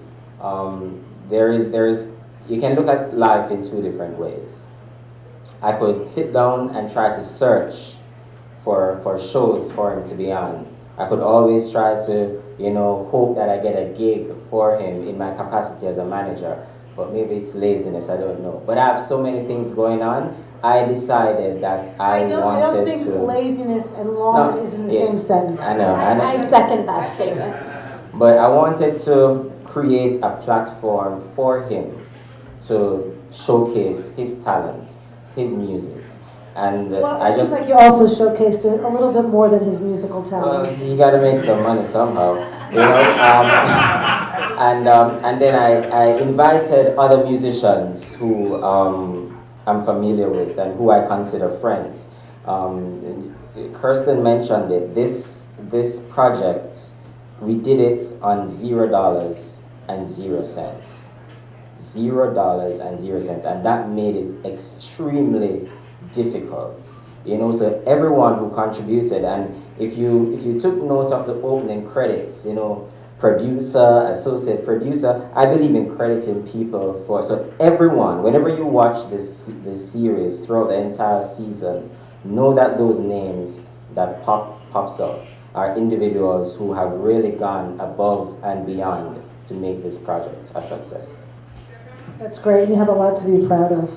You can look at life in two different ways. I could sit down and try to search for shows for him to be on. I could always try to, you know, hope that I get a gig for him in my capacity as a manager. But maybe it's laziness, I don't know. But I have so many things going on, I decided that I don't think laziness and longing is in the same sentence. I know. I second that statement. But I wanted to create a platform for him to showcase his talent, his music. And well, it seems like you also showcased a little bit more than his musical talent. Well, you got to make some money somehow, you know. And then I invited other musicians who I'm familiar with and who I consider friends. Kirsten mentioned it. This project, we did it on $0 and 0 cents. $0 and 0 cents, and that made it extremely difficult, you know. So everyone who contributed, and if you took note of the opening credits, you know, producer, associate producer, I believe in crediting people for. So everyone, whenever you watch this series throughout the entire season, know that those names that pops up are individuals who have really gone above and beyond to make this project a success. That's great, and you have a lot to be proud of.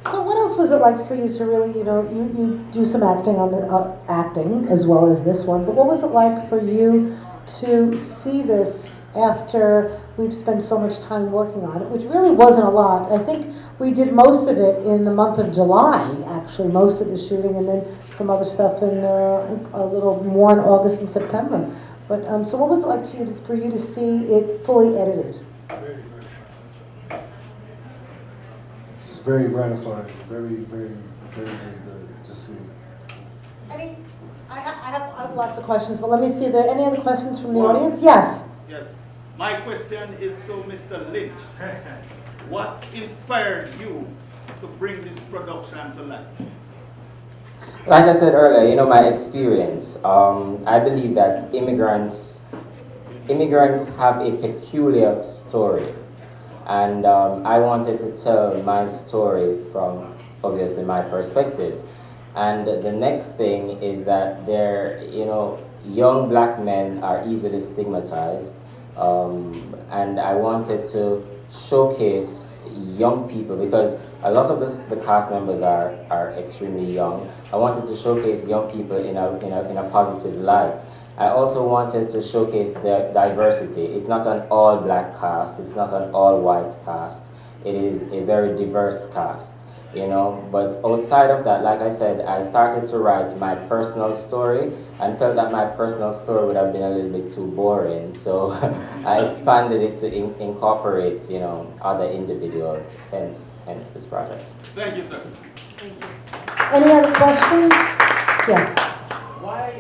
So what else was it like for you to really, you know, you do some acting on the acting as well as this one, but what was it like for you to see this after we've spent so much time working on it, which really wasn't a lot. I think we did most of it in the month of July, actually, most of the shooting, and then some other stuff in a little more in August and September. But so what was it like for you to see it fully edited? It's very gratifying, very, very, very, very good to see. I have lots of questions, but let me see, are there any other questions from the audience? Yes. Yes. My question is to Mr. Lynch. What inspired you to bring this production to life? Like I said earlier, you know, my experience, I believe that immigrants have a peculiar story. And I wanted to tell my story from, obviously, my perspective. And the next thing is that young black men are easily stigmatized. And I wanted to showcase young people because a lot of the cast members are extremely young. I wanted to showcase young people in a positive light. I also wanted to showcase the diversity. It's not an all black cast, it's not an all white cast. It is a very diverse cast, you know. But outside of that, like I said, I started to write my personal story and felt that my personal story would have been a little bit too boring. So I expanded it to incorporate, you know, other individuals, hence this project. Thank you, sir. Thank you. Any other questions? Yes. Why,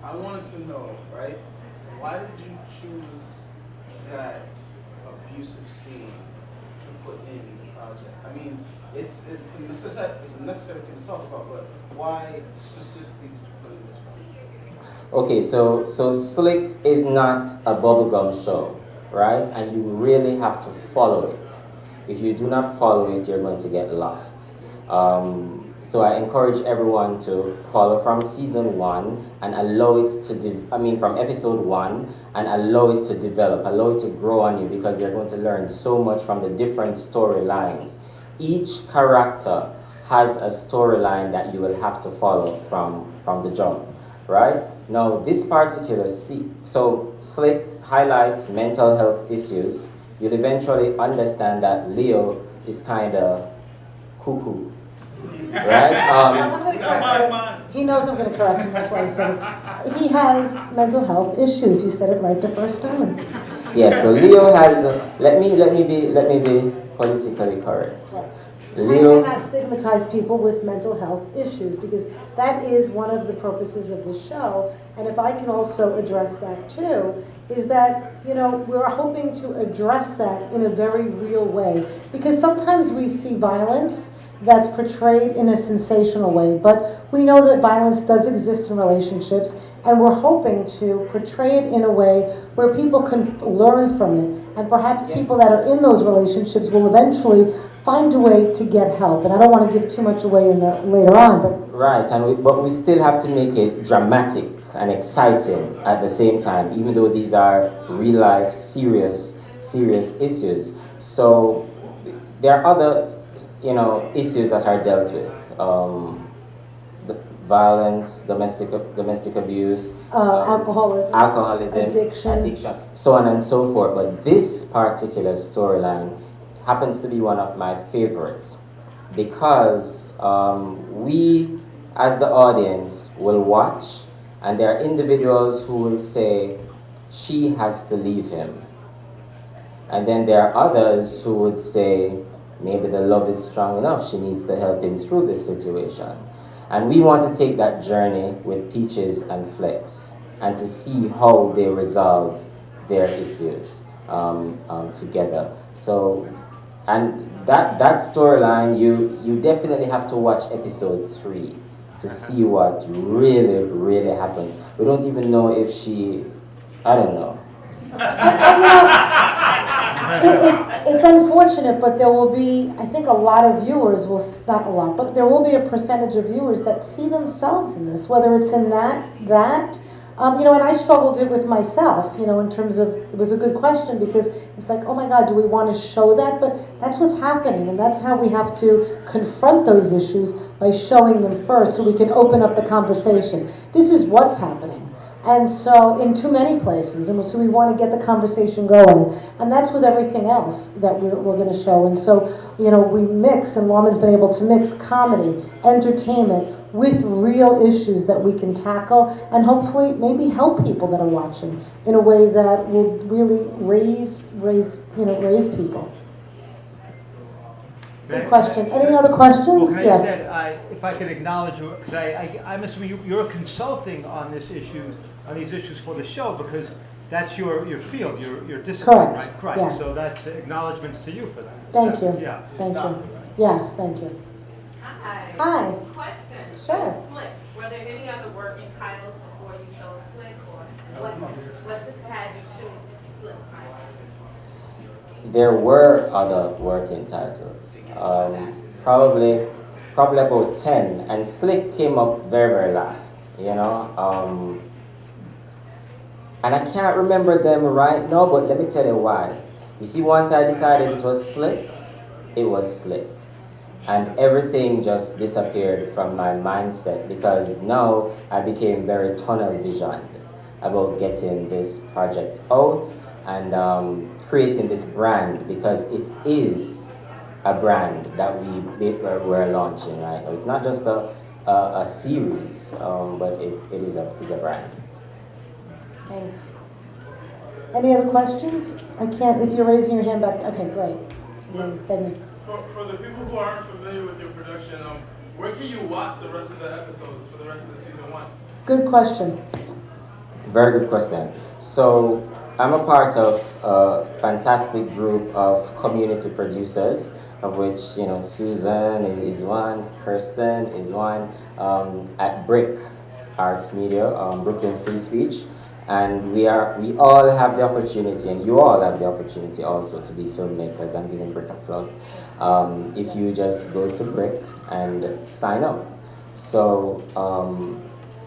I wanted to know, right? Why did you choose that abusive scene to put in the project? I mean, it's a necessary thing to talk about, but why specifically did you put in this one? Okay, so Slick is not a bubblegum show, right? And you really have to follow it. If you do not follow it, you're going to get lost. So I encourage everyone to follow from season 1 and allow it to, from episode 1 and allow it to develop, allow it to grow on you, because you're going to learn so much from the different storylines. Each character has a storyline that you will have to follow from the jump, right? Now, this particular so Slick highlights mental health issues. You'll eventually understand that Leo is kind of cuckoo, right? I'm going to correct him. He knows I'm going to correct him. That's why I said it. He has mental health issues. You said it right the first time. Yes. So Leo has. Let me be politically correct. Right. Leo. I cannot stigmatize people with mental health issues, because that is one of the purposes of the show. And if I can also address that too, is that, we're hoping to address that in a very real way. Because sometimes we see violence that's portrayed in a sensational way, but we know that violence does exist in relationships, and we're hoping to portray it in a way where people can learn from it, and perhaps people that are in those relationships will eventually find a way to get help. And I don't want to give too much away later on, but right, but we still have to make it dramatic and exciting at the same time, even though these are real life, serious issues. So there are other issues that are dealt with. The violence, domestic abuse, alcoholism, addiction, so on and so forth. But this particular storyline happens to be one of my favorites, because we, as the audience, will watch, and there are individuals who will say, she has to leave him. And then there are others who would say, maybe the love is strong enough, she needs to help him through this situation. And we want to take that journey with Peaches and Flex, and to see how they resolve their issues together. So, and that storyline, you definitely have to watch episode 3 to see what really happens. We don't even know if I don't know. It's unfortunate, but there will be, I think a lot of viewers will, not a lot, but there will be a percentage of viewers that see themselves in this, whether it's in that, and I struggled it with myself, in terms of, it was a good question, because it's like, oh my God, do we want to show that? But that's what's happening, and that's how we have to confront those issues, by showing them first, so we can open up the conversation. This is what's happening. And so, in too many places, and so we want to get the conversation going, and that's with everything else that we're going to show. And so, we mix, and Lawman's been able to mix comedy, entertainment, with real issues that we can tackle, and hopefully maybe help people that are watching in a way that will really raise people. Good question. Any other questions? Well, Yes. If I could acknowledge, because I'm assuming you're consulting on these issues for the show, because that's your field, your discipline, Correct. right? Yes. So that's acknowledgements to you for that. Thank you. Yeah. Thank you. Yes, thank you. Hi. Question. Sure. Slick. Were there any other working titles before you chose Slick, or what had you choose Slick? There were other working titles, probably about 10, and Slick came up very last, and I can't remember them right now, but let me tell you why. You see, once I decided it was Slick, it was Slick, and everything just disappeared from my mindset, because now I became very tunnel visioned about getting this project out and creating this brand, because it is a brand that we're launching right now. It's not just a series, but it is a brand. Thanks. Any other questions? I can't, if you're raising your hand back, okay, great. Then For the people who aren't familiar with your production, where can you watch the rest of the episodes for the rest of the season 1? Good question. Very good question. So I'm a part of a fantastic group of community producers, of which Susan is one, Kirsten is one, at Brick Arts Media, Brooklyn Free Speech, and we all have the opportunity, and you all have the opportunity also to be filmmakers. I'm giving Brick a plug. If you just go to Brick and sign up. So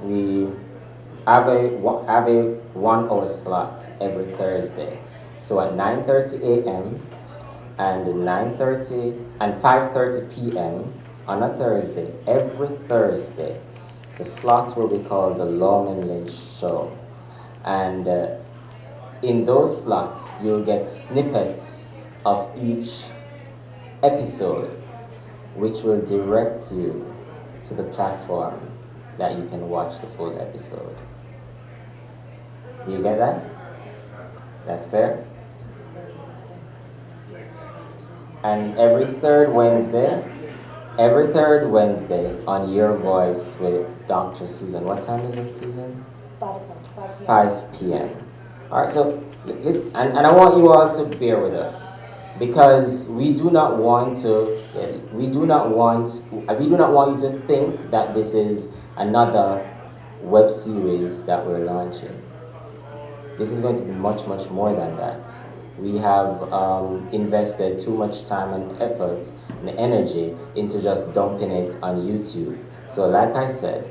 we have a 1 hour slot every Thursday. So at 9:30 a.m. and 9:30 and 5:30 p.m. on a Thursday, every Thursday, the slot will be called the Lawman Lynch Show. And in those slots, you'll get snippets of each episode, which will direct you to the platform that you can watch the full episode. Do you get that? That's clear? And every third Wednesday on Your Voice with Dr. Susan. What time is it, Susan? 5 p.m. All right, so listen, and I want you all to bear with us, because we do not want you to think that this is another web series that we're launching. This is going to be much, much more than that. We have invested too much time and effort and energy into just dumping it on YouTube. So like I said,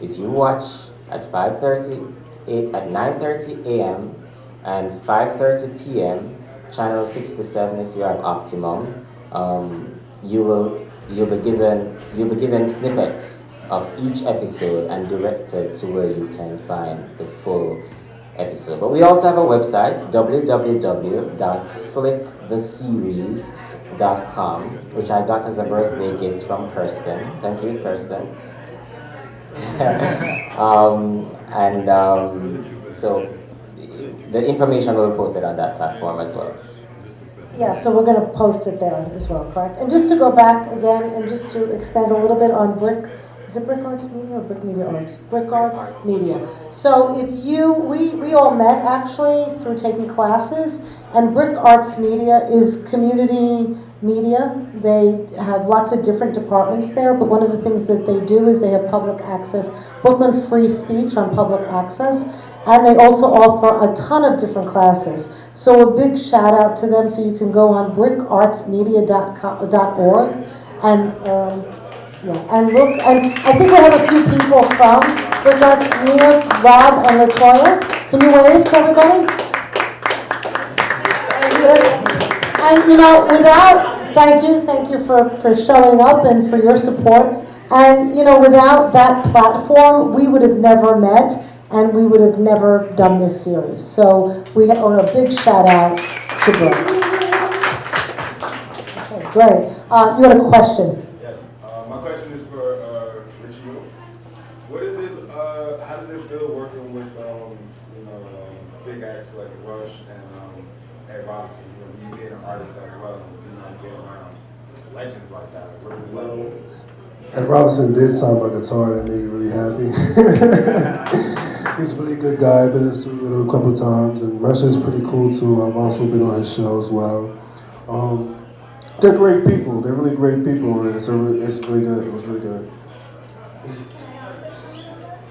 if you watch at 9:30 a.m. and 5:30 p.m., channel 67 if you have Optimum, you'll be given snippets of each episode and directed to where you can find the full episode. But we also have a website, www.slicktheseries.com, which I got as a birthday gift from Kirsten. Thank you, Kirsten. So the information will be posted on that platform as well. Yeah, so we're going to post it there as well, correct? And just to go back again and just to expand a little bit on Brick, is it Brick Arts Media or Brick Media Arts? Brick Arts Media. So if we all met actually through taking classes, and Brick Arts Media is community media. They have lots of different departments there, but one of the things that they do is they have public access, Brooklyn Free Speech on public access, and they also offer a ton of different classes. So a big shout out to them, so you can go on brickartsmedia.org and look, and I think we have a few people from Brick Arts Media, Rob and LaToya. Can you wave to everybody? And thank you for showing up and for your support. And without that platform, we would have never met and we would have never done this series. So we owe a big shout out to Brooke. Okay, great. You had a question. Yes. My question is for Richie. What is it? How does it feel working with big acts like Rush and Ed Robinson? You being an artist as well, being around legends like that. What is it like? Ed Robinson did sign my guitar, and that made me really happy. He's a really good guy. I've been in the studio a couple of times, and Rush is pretty cool too. I've also been on his show as well. They're great people. They're really great people, and it's really good. It was really good.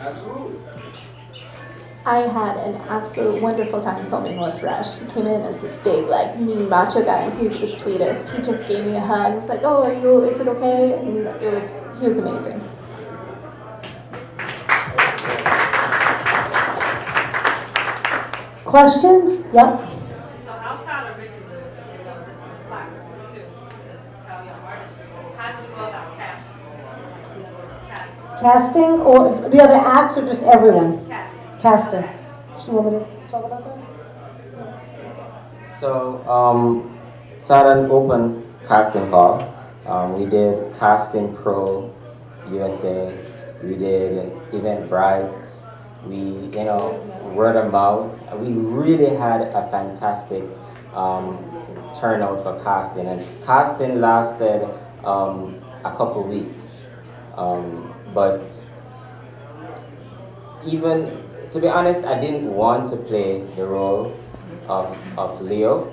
Absolutely. I had an absolute wonderful time filming with Rush. He came in as this big, mean macho guy, and he was the sweetest. He just gave me a hug. He was like, "Oh, is it okay?" And he was amazing. Questions? Yep. So outside of Richie, this is a platform too, to tell young artists, how did you go about casting? Casting or the other acts or just everyone? Casting. Do you want me to talk about that? So, so I had an open casting call. We did Casting Pro USA. We did Eventbrite. We, word of mouth. We really had a fantastic turnout for casting, and casting lasted a couple weeks. But even, to be honest, I didn't want to play the role of Leo,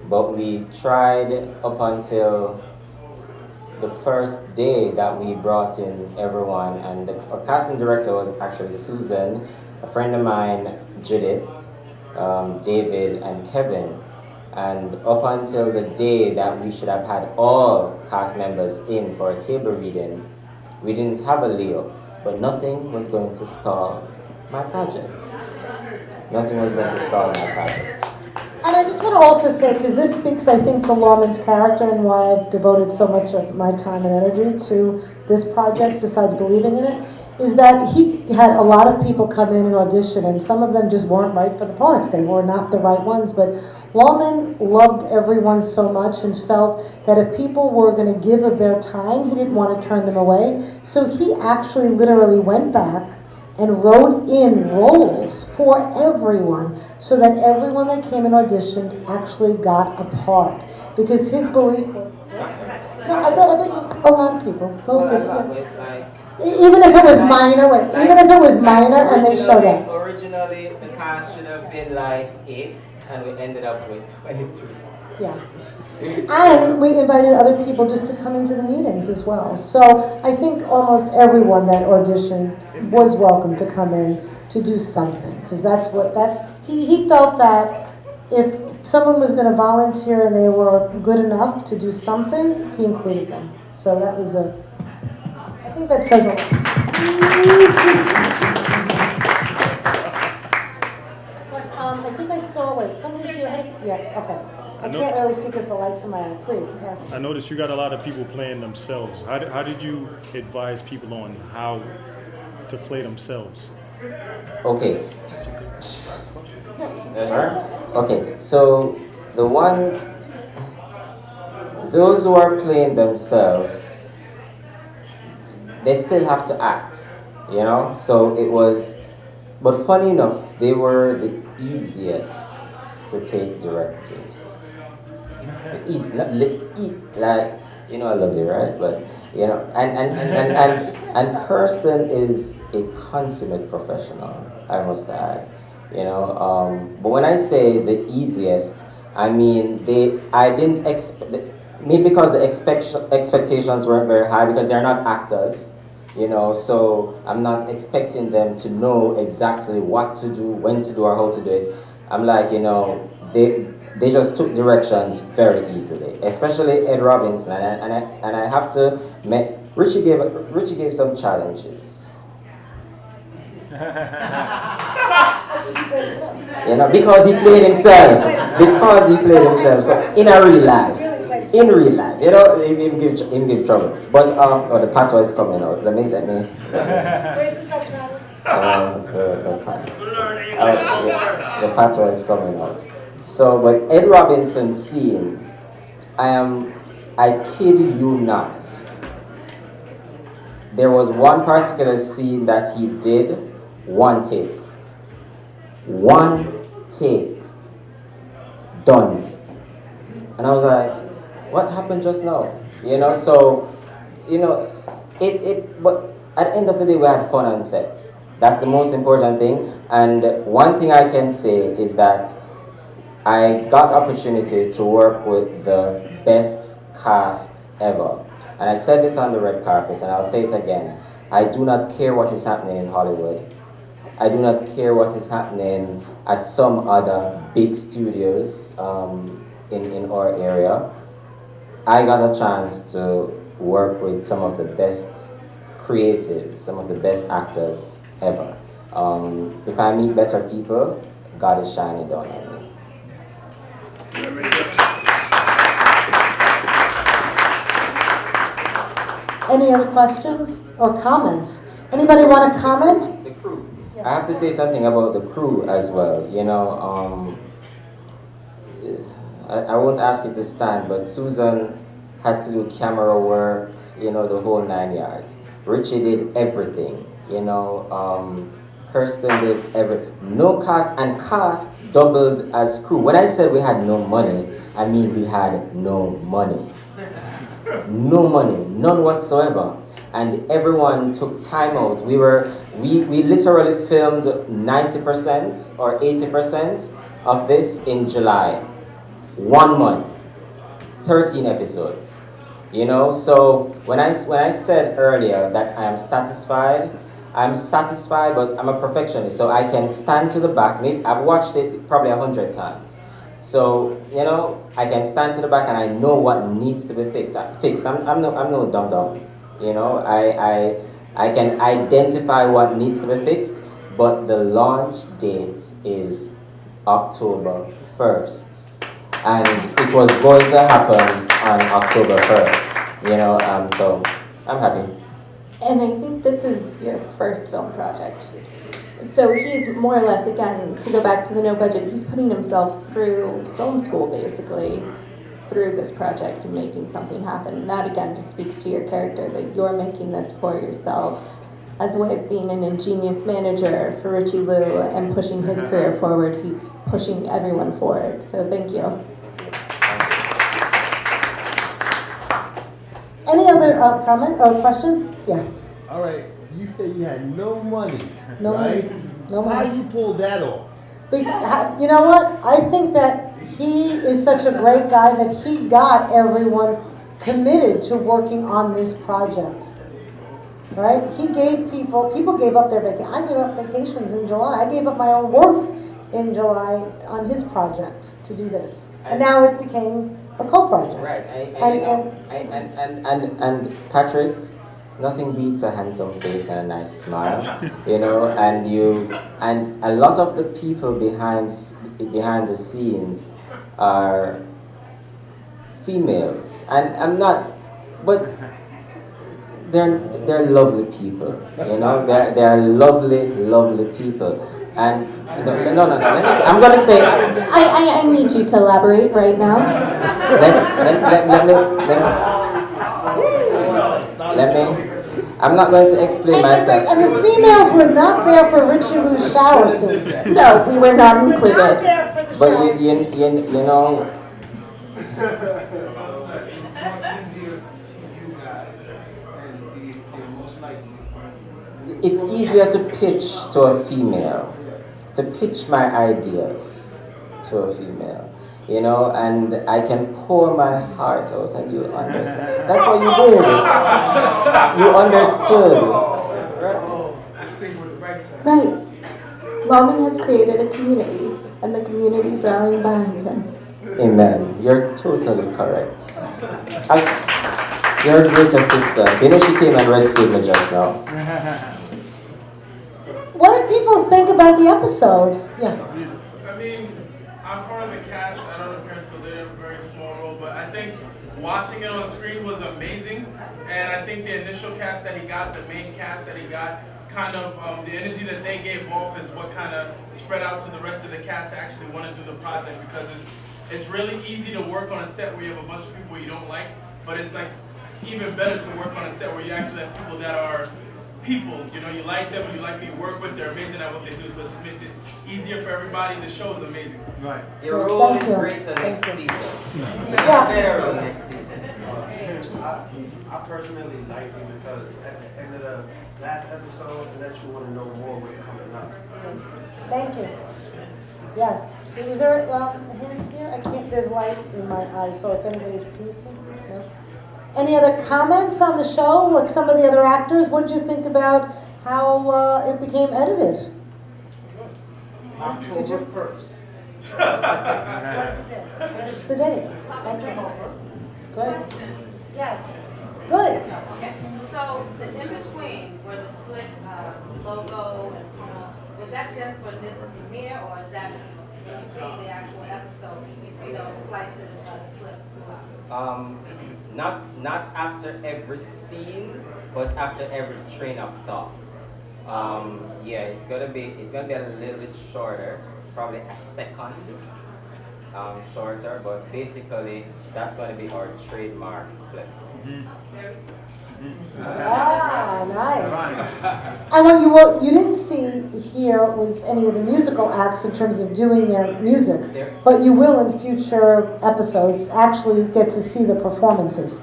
but we tried up until the first day that we brought in everyone, and our casting director was actually Susan, a friend of mine, Judith, David, and Kevin. And up until the day that we should have had all cast members in for a table reading, we didn't have a Leo, but nothing was going to stall my project. Nothing was going to stall my project. And I just want to also say, because this speaks, I think, to Lawman's character and why I've devoted so much of my time and energy to this project, besides believing in it, is that he had a lot of people come in and audition, and some of them just weren't right for the parts. They were not the right ones, but Lawman loved everyone so much and felt that if people were going to give of their time, he didn't want to turn them away. So he actually literally went back and wrote in roles for everyone so that everyone that came and auditioned actually got a part. Because his belief was, no, I thought a lot of people, most people, yeah. Even if it was minor, even if it was minor and they showed up. Originally, the cast should have been like 8, and we ended up with 23. Yeah. And we invited other people just to come into the meetings as well. So I think almost everyone that auditioned was welcome to come in to do something. Because he felt that if someone was going to volunteer and they were good enough to do something, he included them. So that was I think that says a lot. I think I saw, somebody here, yeah, okay. I can't really see because the light's in my eye. Please, pass it. I noticed you got a lot of people playing themselves. How did you advise people on how to play themselves? Okay. Okay, so those who are playing themselves, they still have to act, you know? So it was, but funny enough, they were the easiest to take directives. Easy, like, you know I love you, right? But, you know, and Kirsten is a consummate professional, I must add. You know, but when I say the easiest, I mean I didn't expect, maybe because the expectations weren't very high because they're not actors, you know, so I'm not expecting them to know exactly what to do, when to do, or how to do it. I'm like, you know, they just took directions very easily, especially Ed Robinson, and I have to admit, Richie gave some challenges. You know, because he played himself. So in real life, you know, him give trouble. But the patois is coming out. Let me. The patois is coming out. So, but Ed Robinson's scene, I kid you not. There was one particular scene that he did, one take, done. And I was like, what happened just now? You know, so, you know, but at the end of the day, we had fun on set. That's the most important thing. And one thing I can say is that I got opportunity to work with the best cast ever. And I said this on the red carpet, and I'll say it again. I do not care what is happening in Hollywood. I do not care what is happening at some other big studios in our area. I got a chance to work with some of the best creatives, some of the best actors ever. If I meet better people, God is shining down on me. Any other questions or comments? Anybody want to comment? The crew. I have to say something about the crew as well. You know, I won't ask you to stand, but Susan had to do camera work, you know, the whole 9 yards. Richie did everything, you know. Kirsten did everything. No cast, and cast doubled as crew. When I said we had no money, I mean we had no money. No money, none whatsoever. And everyone took time out. We literally filmed 90% or 80%, of this in July. 1 month, 13 episodes. You know, so when I said earlier that I'm satisfied, but I'm a perfectionist, so I can stand to the back. Maybe I've watched it probably 100 times. So, you know, I can stand to the back and I know what needs to be fixed. I'm no dum-dum. You know, I can identify what needs to be fixed, but the launch date is October 1st. And it was going to happen on October 1st, you know, so I'm happy. And I think this is your first film project. So he's more or less, again, to go back to the no budget, he's putting himself through film school, basically, through this project and making something happen. And that, again, just speaks to your character, that you're making this for yourself as a way of being an ingenious manager for Richie Lou and pushing his career forward. He's pushing everyone forward. So thank you. Any other comment or question? Yeah. All right. You say you had no money, No right? money. No money. How you pulled that off? You know what? I think that he is such a great guy that he got everyone committed to working on this project. Right? He gave people gave up their vacation. I gave up vacations in July. I gave up my own work in July on his project to do this. And now it became a co-project. Right. And Patrick, nothing beats a handsome face and a nice smile, you know, and a lot of the people behind the scenes are females, and I'm not, but they're lovely people, you know, they're lovely people, and no, I'm gonna say. I need you to elaborate right now. Let me. I'm not going to explain myself. And the females were not there for Richie Lou's shower scene. No, we were not included. But you know. It's easier to pitch to a female, to pitch my ideas to a female, you know, and I can pour my heart out and you understand. That's what you did. You understood. Right. Loman has created a community, and the community is rallying behind him. Amen. You're totally correct. You're a great assistant. You know, she came and rescued me just now. What did people think about the episodes? Yeah. I mean, I'm part of the cast. I don't appear until they're in a very small role, but I think watching it on screen was amazing. And I think the initial cast that he got, the main cast that he got, kind of the energy that they gave off is what kind of spread out to the rest of the cast to actually want to do the project, because it's really easy to work on a set where you have a bunch of people you don't like, but it's like even better to work on a set where you actually have people that are people, you know, you like them, you like who you work with, they're amazing at what they do, so it just makes it easier for everybody. The show is amazing. Right. Your role is greater next season. Sarah next season. I personally like it because at the end of the last episode, it lets you want to know more what's coming up. Thank you. Suspense. Yes. Was there a hand here? I can't, there's light in my eyes, so if anybody's, can you see? No? Any other comments on the show, like some of the other actors? What did you think about how it became edited? October 1st. It's the date. Okay. Good. Yes. Good. Okay. So the in between where the slick logo and was that just for this premiere, or is that when you see the actual episode, you see those splices slip? Not after every scene, but after every train of thought. Yeah, it's gonna be a little bit shorter, probably a second shorter, but basically that's gonna be our trademark flip. Ah, nice. And what you didn't see here was any of the musical acts in terms of doing their music, but you will in future episodes actually get to see the performances.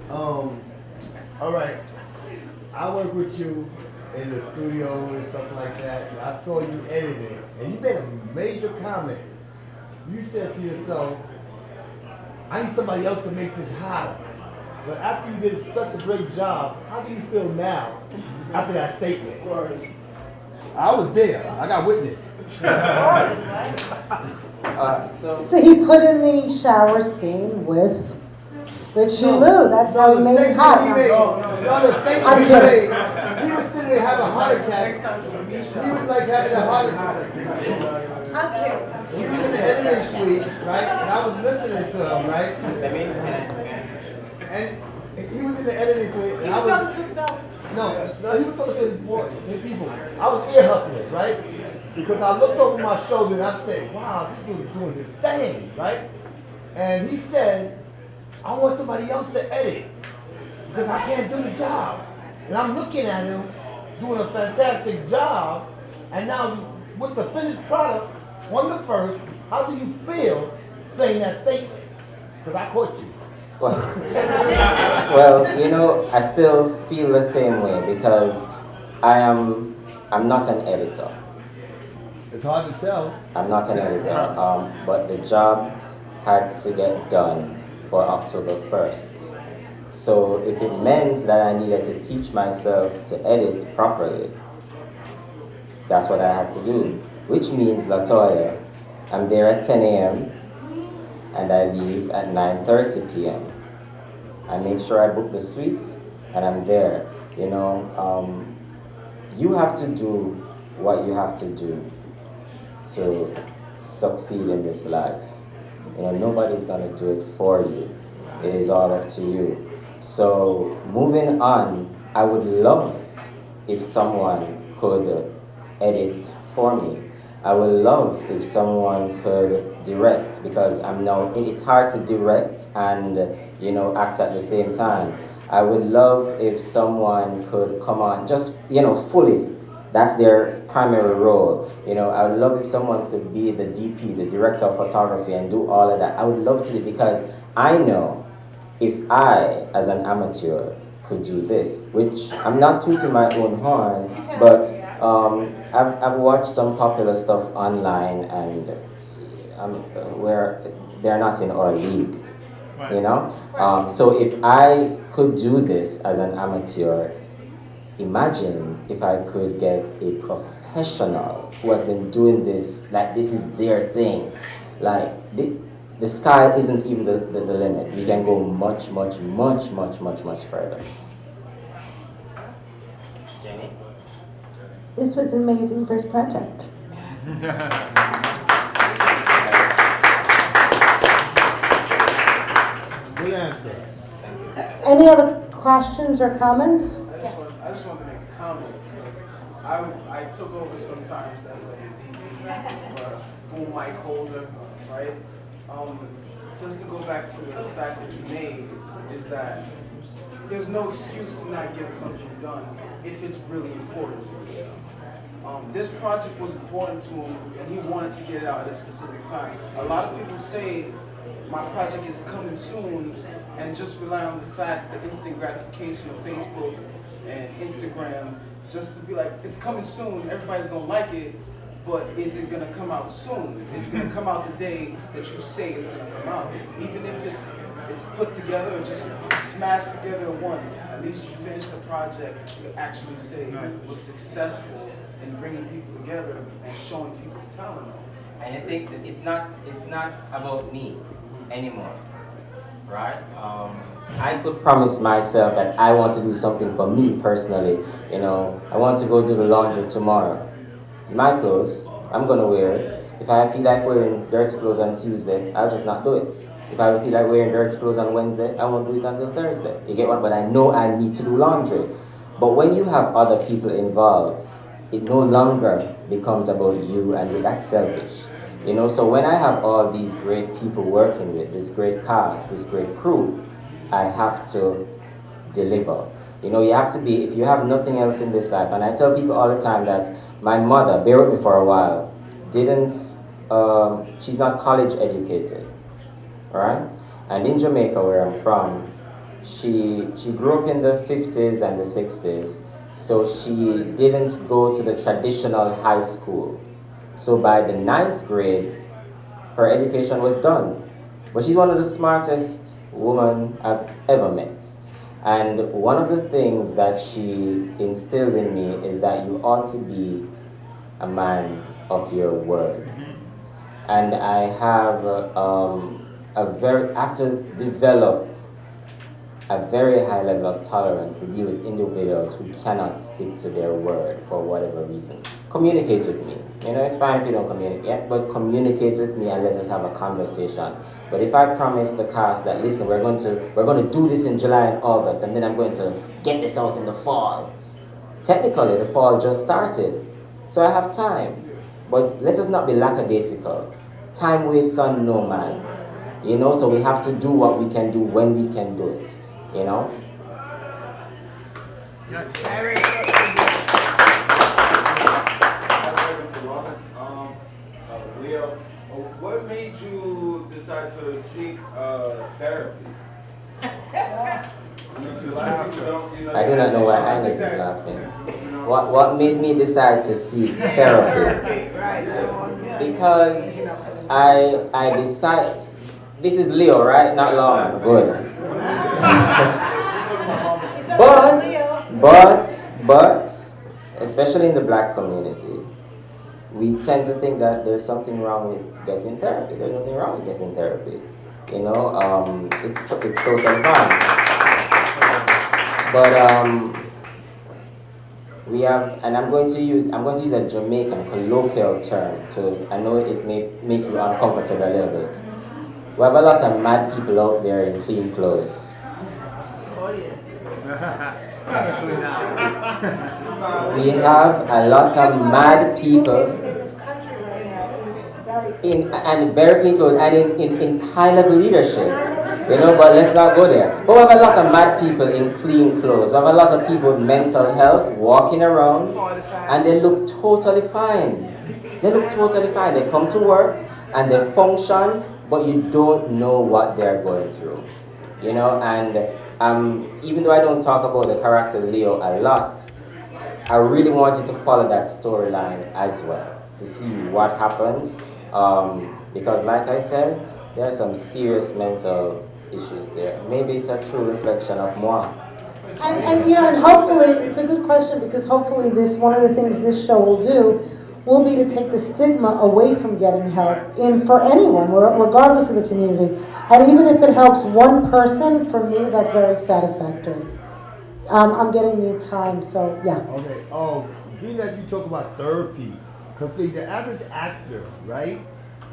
All right. I work with you in the studio and stuff like that. And I saw you editing, and you made a major comment. You said to yourself, I need somebody else to make this hotter. But after you did such a great job, how do you feel now after that statement? I was there. I got witness. So he put in the shower scene with Richie Lou. That's how he made it hot. The statement I'm he kidding. made, he was sitting there having a heart attack. He was like having a heart attack. I'm kidding. He was in the editing suite, right? And I was listening to him, right? And he was in the editing suite. And I was talking to himself. No, he was talking to his people. I was ear hustling, right? Because I looked over my shoulder and I said, wow, this dude is doing this thing, right? And he said, I want somebody else to edit because I can't do the job. And I'm looking at him doing a fantastic job. And now with the finished product on the first, how do you feel saying that statement? Because I caught you. Well, you know, I still feel the same way because I'm not an editor. It's hard to tell. I'm not an editor, but the job had to get done for October 1st. So if it meant that I needed to teach myself to edit properly, that's what I had to do, which means, Latoya, I'm there at 10 a.m. and I leave at 9:30 p.m. I make sure I book the suite and I'm there. You know, you have to do what you have to do to succeed in this life. You know, nobody's gonna do it for you. It is all up to you. So moving on, I would love if someone could edit for me. I would love if someone could direct because it's hard to direct and, you know, act at the same time. I would love if someone could come on just, you know, fully. That's their primary role. You know, I would love if someone could be the DP, the director of photography, and do all of that. I would love to do it because I know if I, as an amateur, could do this, which I'm not tooting my own horn, but I've watched some popular stuff online and where they're not in our league, you know? So if I could do this as an amateur, imagine if I could get a professional who has been doing this, like this is their thing. Like the sky isn't even the limit. We can go much further. Jamie? This was an amazing first project. Good answer. Any other questions or comments? I just want to make a comment because I took over sometimes as like a DP or boom mic holder, right? Just to go back to the fact that you made is that there's no excuse to not get something done if it's really important to you. This project was important to him and he wanted to get it out at a specific time. A lot of people say my project is coming soon and just rely on the fact, the instant gratification of Facebook and Instagram, just to be like, it's coming soon, everybody's gonna like it, but is it gonna come out soon? Is it gonna come out the day that you say it's gonna come out? Even if it's put together or just smashed together in one, at least you finish the project, you actually say it was successful in bringing people together and showing people's talent. And I think that it's not about me anymore, right? I could promise myself that I want to do something for me personally. You know, I want to go do the laundry tomorrow. It's my clothes. I'm gonna wear it. If I feel like wearing dirty clothes on Tuesday, I'll just not do it. If I feel like wearing dirty clothes on Wednesday, I won't do it until Thursday. You get what? But I know I need to do laundry. But when you have other people involved, it no longer becomes about you and that's selfish. You know, so when I have all these great people working with, this great cast, this great crew, I have to deliver. You know, you have to be, if you have nothing else in this life, and I tell people all the time that my mother, bear with me for a while, she's not college educated, right? And in Jamaica, where I'm from, she grew up in the 50s and the 60s, So she didn't go to the traditional high school. So by the 9th grade, her education was done. But she's one of the smartest women I've ever met. And one of the things that she instilled in me is that you ought to be a man of your word. And I have have to develop a very high level of tolerance to deal with individuals who cannot stick to their word for whatever reason. Communicate with me. It's fine if you don't communicate, but communicate with me and let us have a conversation. But if I promise the cast that, listen, we're going to do this in July and August, and then I'm going to get this out in the fall. Technically, the fall just started, so I have time. But let us not be lackadaisical. Time waits on no man. So we have to do what we can do when we can do it. Leo, what made you decide to seek therapy? I do not know why Agnes is laughing. What made me decide to seek therapy? Because I decided. This is Leo, right? Not long. Good. But, especially in the black community, we tend to think that there's something wrong with getting therapy. There's nothing wrong with getting therapy. It's totally fine. But we have, and I'm going to use a Jamaican colloquial term I know it may make you uncomfortable a little bit. We have a lot of mad people out there in clean clothes. We have a lot of mad people and very clean clothes and in high-level leadership. But let's not go there. But we have a lot of mad people in clean clothes. We have a lot of people with mental health walking around and they look totally fine. They come to work and they function, but you don't know what they're going through, and even though I don't talk about the character Leo a lot, I really want you to follow that storyline as well, to see what happens, because like I said, there are some serious mental issues there. Maybe it's a true reflection of moi. And hopefully, it's a good question, because hopefully one of the things this show will do will be to take the stigma away from getting help for anyone, regardless of the community. And even if it helps one person, for me, that's very satisfactory. I'm getting the time, so yeah. Okay. Being that you talk about therapy, because see, the average actor, right,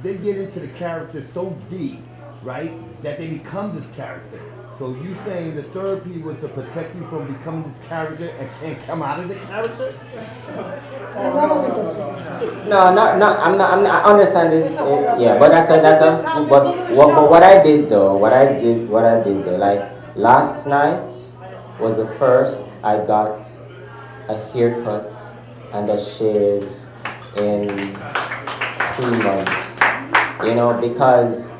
they get into the character so deep, right, that they become this character. So you saying the therapy was to protect you from becoming this character and can't come out of the character? I don't think that's right. No, I'm not. I understand this. But but what I did though, like last night was the first I got a haircut and a shave in 3 months. Because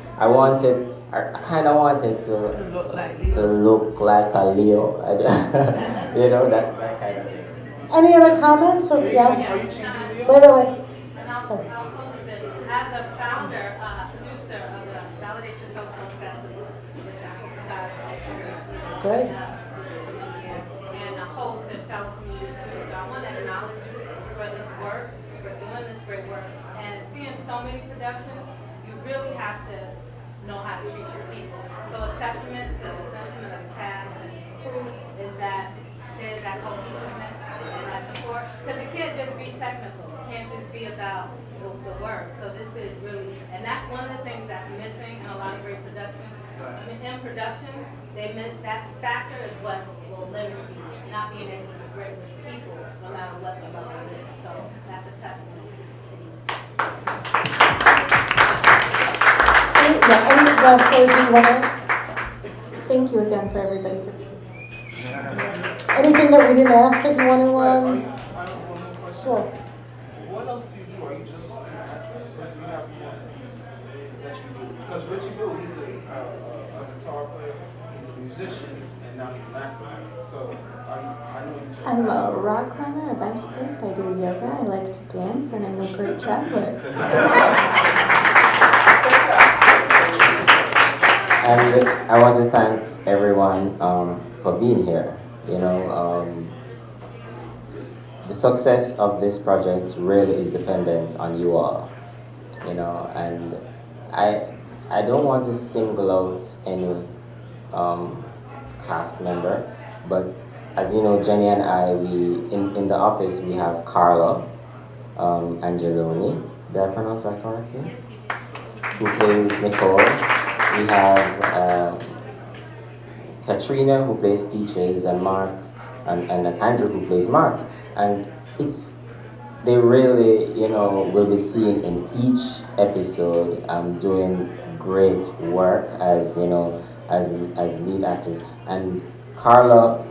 I kind of wanted to look like a Leo. That kind of thing. Any other comments? Or, yeah. Wait. Sorry. As a founder, producer of the Validation Soul Film Festival, which I hope you guys actually Great. And a host and fellow community producer, I want to acknowledge you for this work, for doing this great work, and seeing so many productions. You really have to know how to treat your people. So a testament to the sentiment of the cast and crew is that there's that cohesiveness and that support, because it can't just be technical. It can't just be about the work. So this is really, and that's one of the things that's missing in a lot of great productions. In productions, that factor is what will limit you, not being able to be great with people, no matter what the level is. So that's a testament to you. Any last words you want to? Thank you again for everybody for being here. Anything that we didn't ask that you want to? Sure. What else do you do? Are you just an actress, or do you have more things that you do? Because Richie Bill, he's a guitar player, he's a musician, and now he's an actor. So I'm a rock climber, a bicyclist, I do yoga, I like to dance, and I'm a great traveler. And I want to thank everyone for being here. The success of this project really is dependent on you all. And I don't want to single out any cast member, but as you know, Jenny and I, in the office we have Carla Angeloni, did I pronounce that correctly? Who plays Nicole. We have Katrina, who plays Peaches, and Mark, and Andrew, who plays Mark. And they really, will be seen in each episode doing great work as lead actors. And Carla,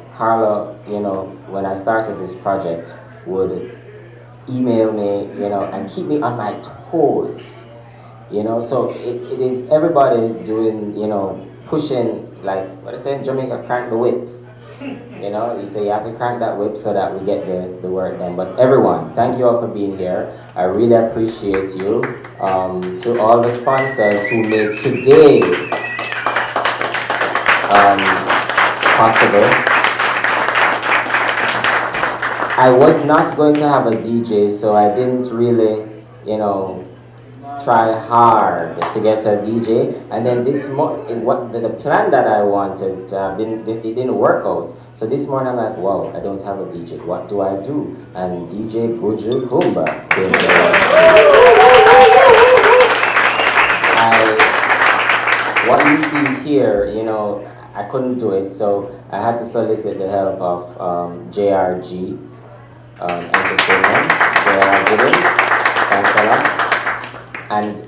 when I started this project, would email me, and keep me on my toes. So it is everybody doing, pushing, like what I say in Jamaica, crank the whip. You say you have to crank that whip so that we get the work done. But everyone, thank you all for being here. I really appreciate you. To all the sponsors who made today possible. I was not going to have a DJ, so I didn't really, try hard to get a DJ, and then this morning, the plan that I wanted it didn't work out. So this morning I'm like, wow, I don't have a DJ. What do I do? And DJ Buju Kumba came to us. What you see here, I couldn't do it, so I had to solicit the help of JRG Entertainment, JR Gibbons. Thanks a lot. And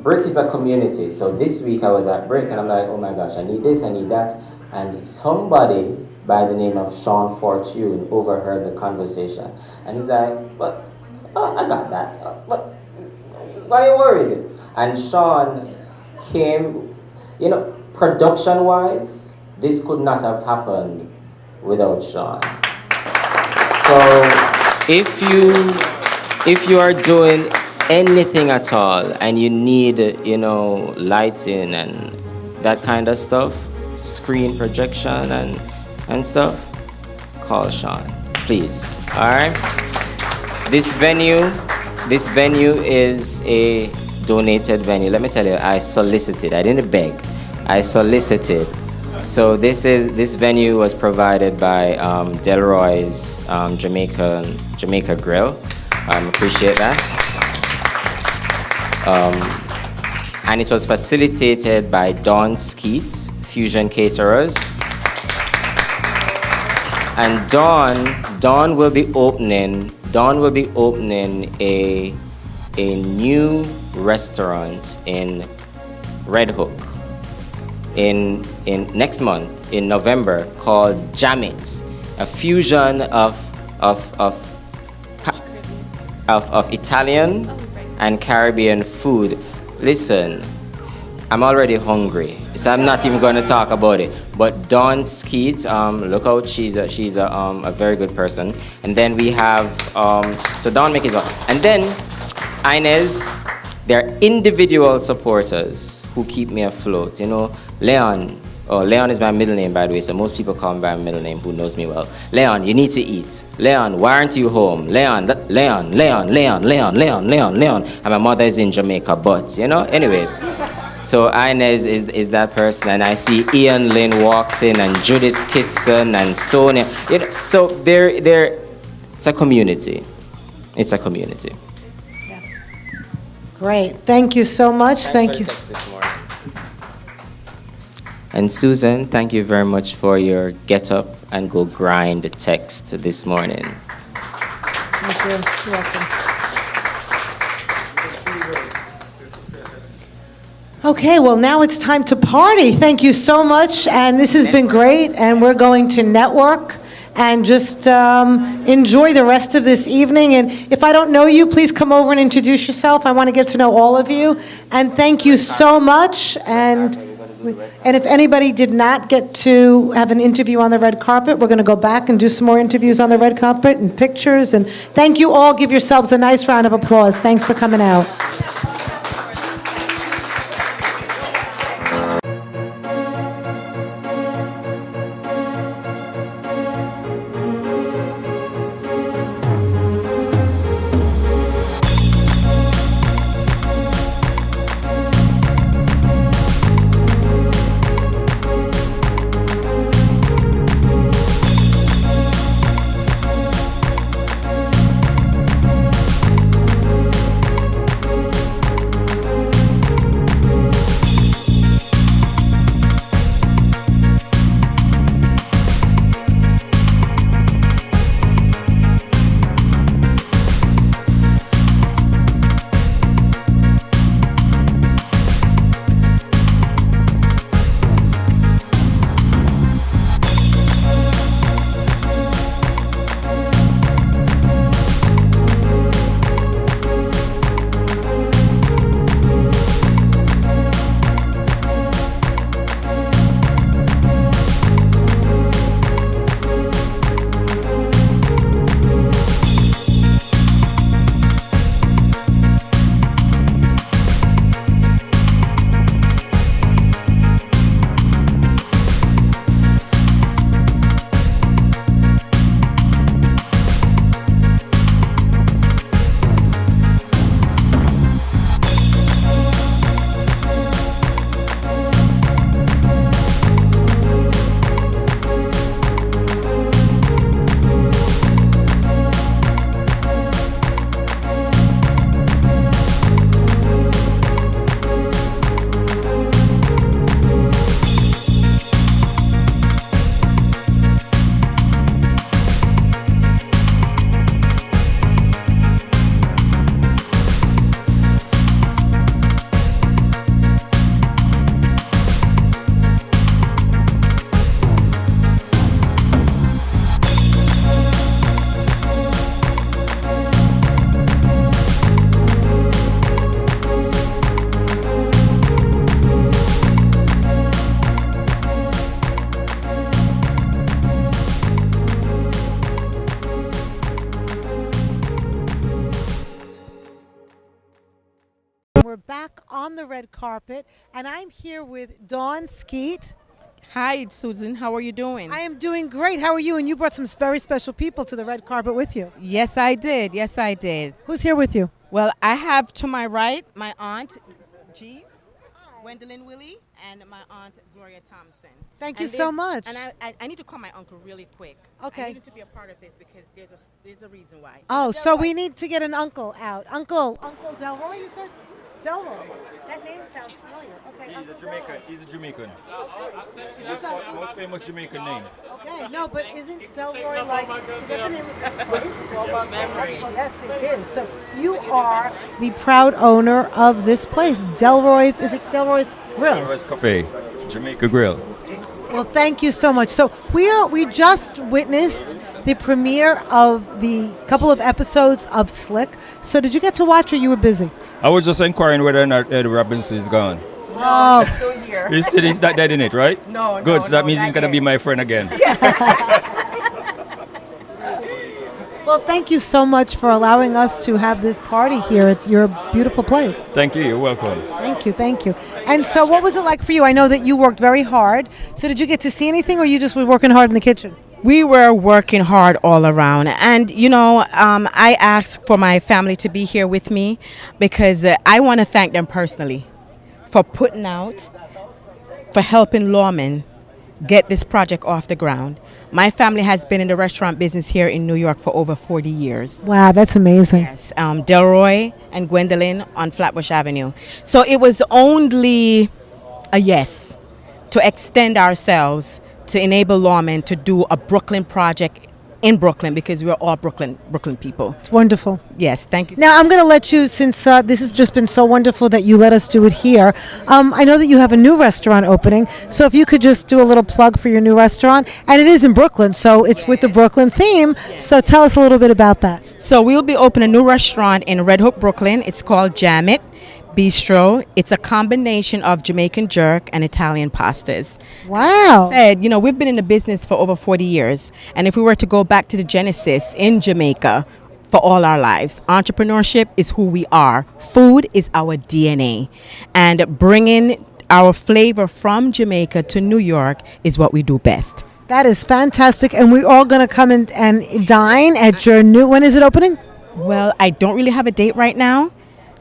Brick is a community, so this week I was at Brick and I'm like, oh my gosh, I need this, I need that. And somebody by the name of Sean Fortune overheard the conversation. And he's like, I got that. Why are you worried? And Sean came, production-wise, this could not have happened without Sean. So if you are doing anything at all and you need, lighting and that kind of stuff, screen projection and stuff, call Sean, please. All right. This venue is a donated venue. Let me tell you, I solicited. I didn't beg. I solicited. So this venue was provided by Delroy's Jamaica Grill. Appreciate that. And it was facilitated by Dawn Skeet, Fusion Caterers. And Dawn will be opening a new restaurant in Red Hook in next month in November called Jam It, a fusion of Italian and Caribbean food. Listen, I'm already hungry, so I'm not even going to talk about it. But Dawn Skeet, look out, she's a very good person. And then we have so Dawn make it up. And then Inez, they're individual supporters who keep me afloat. Leon. Oh, Leon is my middle name, by the way, so most people call me by my middle name who knows me well. Leon, you need to eat. Leon, why aren't you home? Leon. And my mother is in Jamaica, but, anyways. So Inez is that person, and I see Ian Lynn walked in, and Judith Kitson, and Sonia. So it's a community. It's a community. Yes. Great. Thank you so much. Thank you. And Susan, thank you very much for your get up and go grind text this morning. Thank you. You're welcome. Okay, well, now it's time to party. Thank you so much, and this has been great, and we're going to network and just enjoy the rest of this evening. And if I don't know you, please come over and introduce yourself. I want to get to know all of you. And thank you so much. And And if anybody did not get to have an interview on the red carpet, we're going to go back and do some more interviews on the red carpet and pictures. And thank you all. Give yourselves a nice round of applause. Thanks for coming out. We're back on the red carpet, and I'm here with Dawn Skeet. Hi, Susan. How are you doing? I am doing great. How are you? And you brought some very special people to the red carpet with you. Yes, I did. Yes, I did. Who's here with you? Well, I have to my right my aunt, Jeez, Gwendolyn Willie, and my aunt, Gloria Thompson. Thank you so much. And I need to call my uncle really quick. Okay. I need him to be a part of this because there's a reason why. Oh, so we need to get an uncle out. Uncle Delroy, you said? Delroy. That name sounds familiar. Okay. He's a Jamaican. He's a Jamaican. Okay. Is this Most famous Jamaican name. Okay, no, but isn't Delroy like, is that the name of this place? Yes, it is. So you are the proud owner of this place, Delroy's, is it Delroy's Grill? Delroy's Cafe, Jamaica Grill. Well, thank you so much. So we just witnessed the premiere of the couple of episodes of Slick. So did you get to watch or you were busy? I was just inquiring whether or not Eddie Robinson is gone. Oh, he's still here. He's not dead in it, right? No, Good, no, so that no, means he's going to be my friend again. well, thank you so much for allowing us to have this party here at your beautiful place. Thank you. You're welcome. Thank you. And so what was it like for you? I know that you worked very hard. So did you get to see anything or you just were working hard in the kitchen? We were working hard all around. And, I asked for my family to be here with me because I want to thank them personally for putting out, for helping lawmen get this project off the ground. My family has been in the restaurant business here in New York for over 40 years. Wow, that's amazing. Yes, Delroy and Gwendolyn on Flatbush Avenue. So it was only a yes to extend ourselves to enable lawmen to do a Brooklyn project in Brooklyn because we're all Brooklyn people. It's wonderful. Yes, thank you. Now I'm going to let you, since this has just been so wonderful that you let us do it here. I know that you have a new restaurant opening, so if you could just do a little plug for your new restaurant, and it is in Brooklyn, so it's with the Brooklyn theme. So tell us a little bit about that. So we'll be opening a new restaurant in Red Hook, Brooklyn. It's called Jam It. Bistro. It's a combination of Jamaican jerk and Italian pastas. Wow. Said, you know, we've been in the business for over 40 years. And if we were to go back to the genesis in Jamaica for all our lives, entrepreneurship is who we are. Food is our DNA. And bringing our flavor from Jamaica to New York is what we do best. That is fantastic. And we're all going to come in and dine at your new, when is it opening? Well, I don't really have a date right now.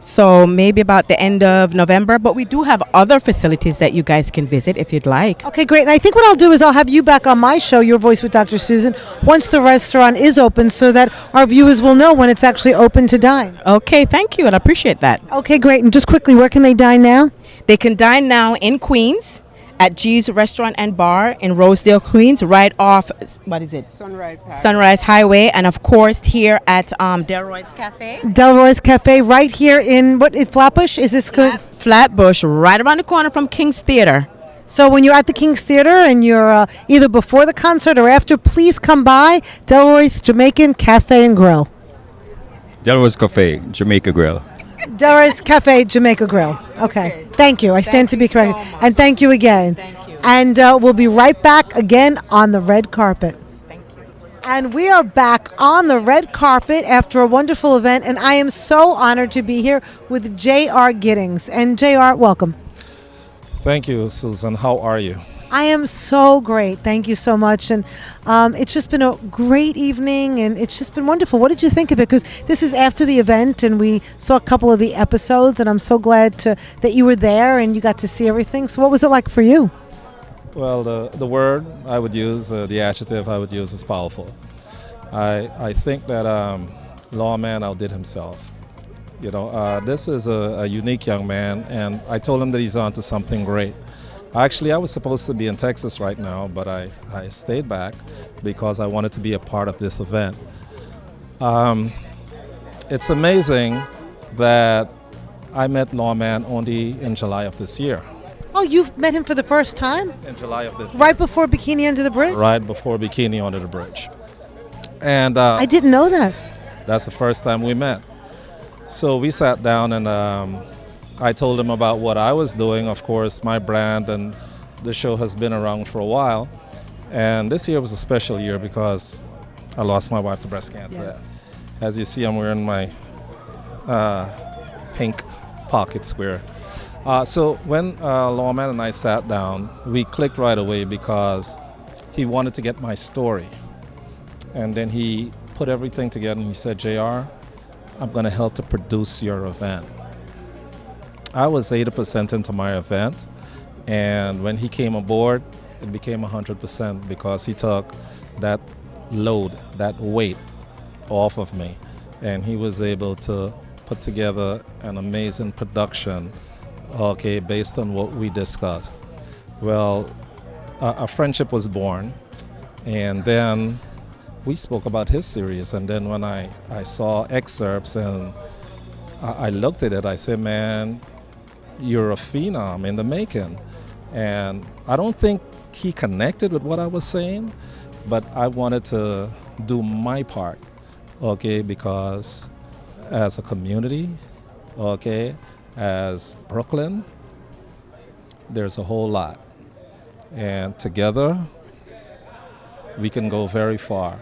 So maybe about the end of November, but we do have other facilities that you guys can visit if you'd like. Okay, great. And I think what I'll do is I'll have you back on my show, Your Voice with Dr. Susan, once the restaurant is open so that our viewers will know when it's actually open to dine. Okay, thank you. I appreciate that. Okay, great. And just quickly, where can they dine now? They can dine now in Queens at G's Restaurant and Bar in Rosedale, Queens, right off, what is it? Sunrise Highway. And of course here at Delroy's Cafe. Delroy's Cafe right here in, Flatbush? Is this good? Flatbush, right around the corner from King's Theater. So when you're at the King's Theater and you're either before the concert or after, please come by Delroy's Jamaican Cafe and Grill. Delroy's Cafe, Jamaica Grill. Delroy's Cafe, Jamaica Grill. Okay. Thank you. I stand to be corrected. And thank you again. Thank you. And we'll be right back again on the red carpet. Thank you. And we are back on the red carpet after a wonderful event. And I am so honored to be here with J.R. Giddings. And J.R., welcome. Thank you, Susan. How are you? I am so great. Thank you so much. And it's just been a great evening, and it's just been wonderful. What did you think of it? Because this is after the event, and we saw a couple of the episodes, and I'm so glad that you were there and you got to see everything. So what was it like for you? Well, the word I would use, the adjective I would use is powerful. I think that Lawman outdid himself. You know, this is a unique young man, and I told him that he's on to something great. Actually, I was supposed to be in Texas right now, but I stayed back because I wanted to be a part of this event. It's amazing that I met Lawman only in July of this year. Oh, you've met him for the first time? In July of this year. Right before Bikini Under the Bridge? Right before Bikini Under the Bridge. And I didn't know that. That's the first time we met. So we sat down and I told him about what I was doing. Of course, my brand and the show has been around for a while. And this year was a special year because I lost my wife to breast cancer. Yes. As you see, I'm wearing my pink pocket square. So when Lawman and I sat down, we clicked right away because he wanted to get my story. And then he put everything together and he said, JR, I'm going to help to produce your event. I was 80% into my event, and when he came aboard, it became 100% because he took that load, that weight off of me, and he was able to put together an amazing production, okay, based on what we discussed. Well, a friendship was born, and then we spoke about his series, and then when I saw excerpts and I looked at it, I said, man, you're a phenom in the making. And I don't think he connected with what I was saying, but I wanted to do my part, okay, because as a community, okay, as Brooklyn, there's a whole lot. And together, we can go very far.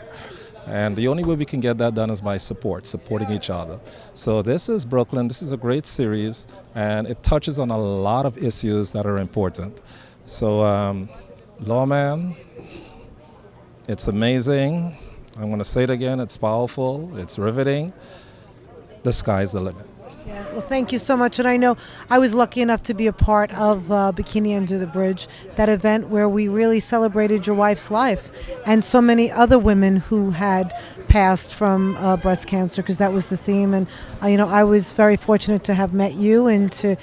And the only way we can get that done is by supporting each other. So this is Brooklyn. This is a great series, and it touches on a lot of issues that are important. So Lawman, it's amazing. I'm going to say it again. It's powerful. It's riveting. The sky's the limit. Yeah, well, thank you so much. And I know I was lucky enough to be a part of Bikini Under the Bridge, that event where we really celebrated your wife's life and so many other women who had passed from breast cancer, because that was the theme. And, I was very fortunate to have met you and to,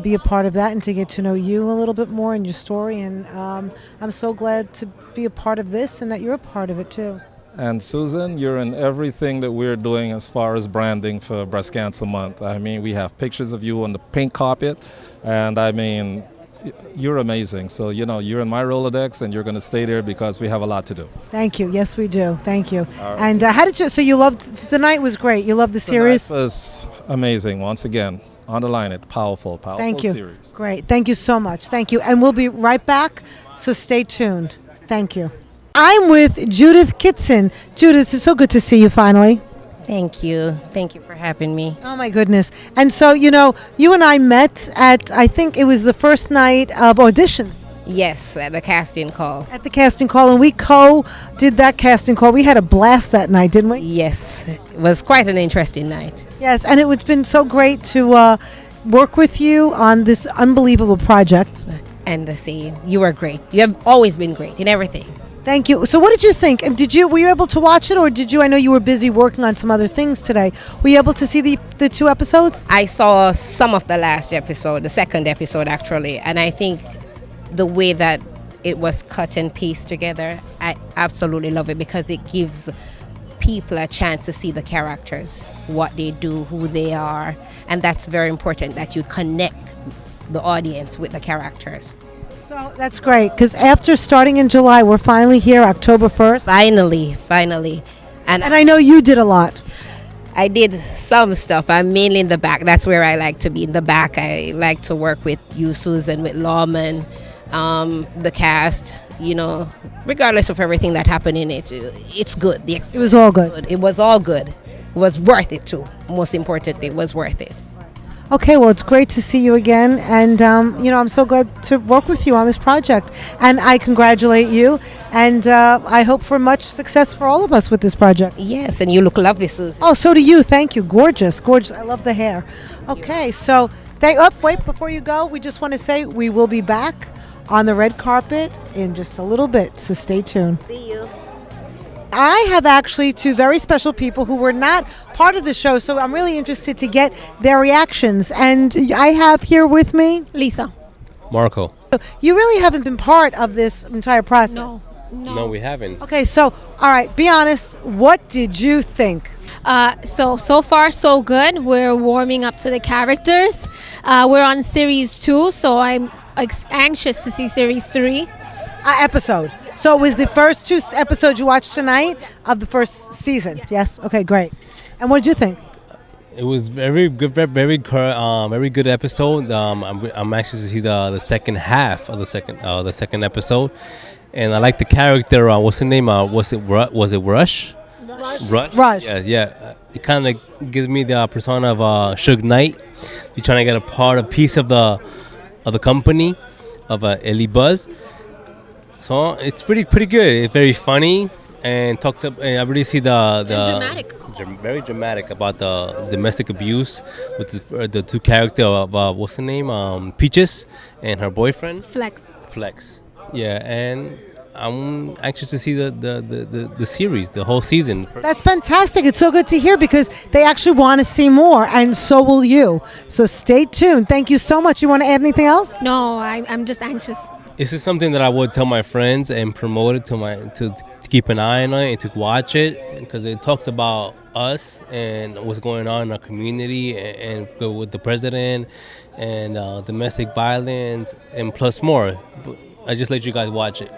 be a part of that and to get to know you a little bit more and your story. And I'm so glad to be a part of this and that you're a part of it, too. And Susan, you're in everything that we're doing as far as branding for Breast Cancer Month. I mean, we have pictures of you on the pink carpet, and I mean, you're amazing. So, you're in my Rolodex, and you're going to stay there because we have a lot to do. Thank you. Yes, we do. Thank you. Right. And how did you, so you loved, the night was great. You loved the series? The night was amazing. Once again, Underline it. Powerful Thank you. series. Great. Thank you so much. Thank you. And we'll be right back, so stay tuned. Thank you. I'm with Judith Kitson. Judith, it's so good to see you finally. Thank you. Thank you for having me. Oh, my goodness. And so, you know, you and I met at, I think it was the first night of auditions. Yes, at the casting call. At the casting call, and we did that casting call. We had a blast that night, didn't we? Yes, it was quite an interesting night. Yes, and it's been so great to work with you on this unbelievable project. And see, you were great. You have always been great in everything. Thank you. So what did you think? And were you able to watch it, or did you? I know you were busy working on some other things today. Were you able to see the 2 episodes? I saw some of the last episode, the second episode actually, and I think the way that it was cut and pieced together, I absolutely love it because it gives people a chance to see the characters, what they do, who they are, and that's very important that you connect the audience with the characters. So that's great because after starting in July, we're finally here, October 1st. Finally. And I know you did a lot. I did some stuff. I'm mainly in the back. That's where I like to be, in the back. I like to work with you, Susan, with Lawman, the cast, you know, regardless of everything that happened in it. It's good. It was all good. It was all good. It was worth it too. Most importantly, it was worth it. Okay, well, it's great to see you again, and you know, I'm so glad to work with you on this project, and I congratulate you, and I hope for much success for all of us with this project. Yes, and you look lovely, Susan. Oh, so do you. Thank you. Gorgeous. I love the hair. Okay, so wait, before you go, we just want to say we will be back on the red carpet in just a little bit, so stay tuned. See you. I have actually 2 very special people who were not part of the show, so I'm really interested to get their reactions. And I have here with me Lisa. Marco. You really haven't been part of this entire process. No, we haven't. Okay, so, all right, be honest. What did you think? So far so good. We're warming up to the characters. We're on series 2, so I'm anxious to see series 3. Episode. So it was the first 2 episodes you watched tonight of the first season. Yes. Okay, great. And what did you think? It was very good, very good episode. I'm anxious to see the second half of the second episode, and I like the character. What's the name? Was it Rush? Rush. Yeah. It kind of gives me the persona of Suge Knight. He's trying to get a piece of the company of Ellie Buzz. So it's pretty good. It's very funny and talks up. And I really see the dramatic. Very dramatic about the domestic abuse with the 2 characters of what's the name? Peaches and her boyfriend. Flex. Yeah, and I'm anxious to see the series, the whole season. That's fantastic. It's so good to hear because they actually want to see more, and so will you. So stay tuned. Thank you so much. You want to add anything else? No, I'm just anxious. This is something that I would tell my friends and promote it to keep an eye on it and to watch it because it talks about us and what's going on in our community and with the president and domestic violence and plus more. But I just let you guys watch it.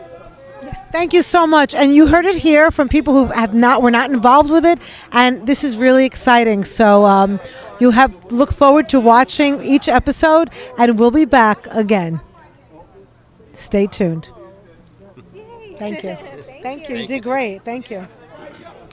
Thank you so much. And you heard it here from people who were not involved with it, and this is really exciting. So you'll look forward to watching each episode, and we'll be back again. Stay tuned. Thank you. Thank you. You did great. Thank you.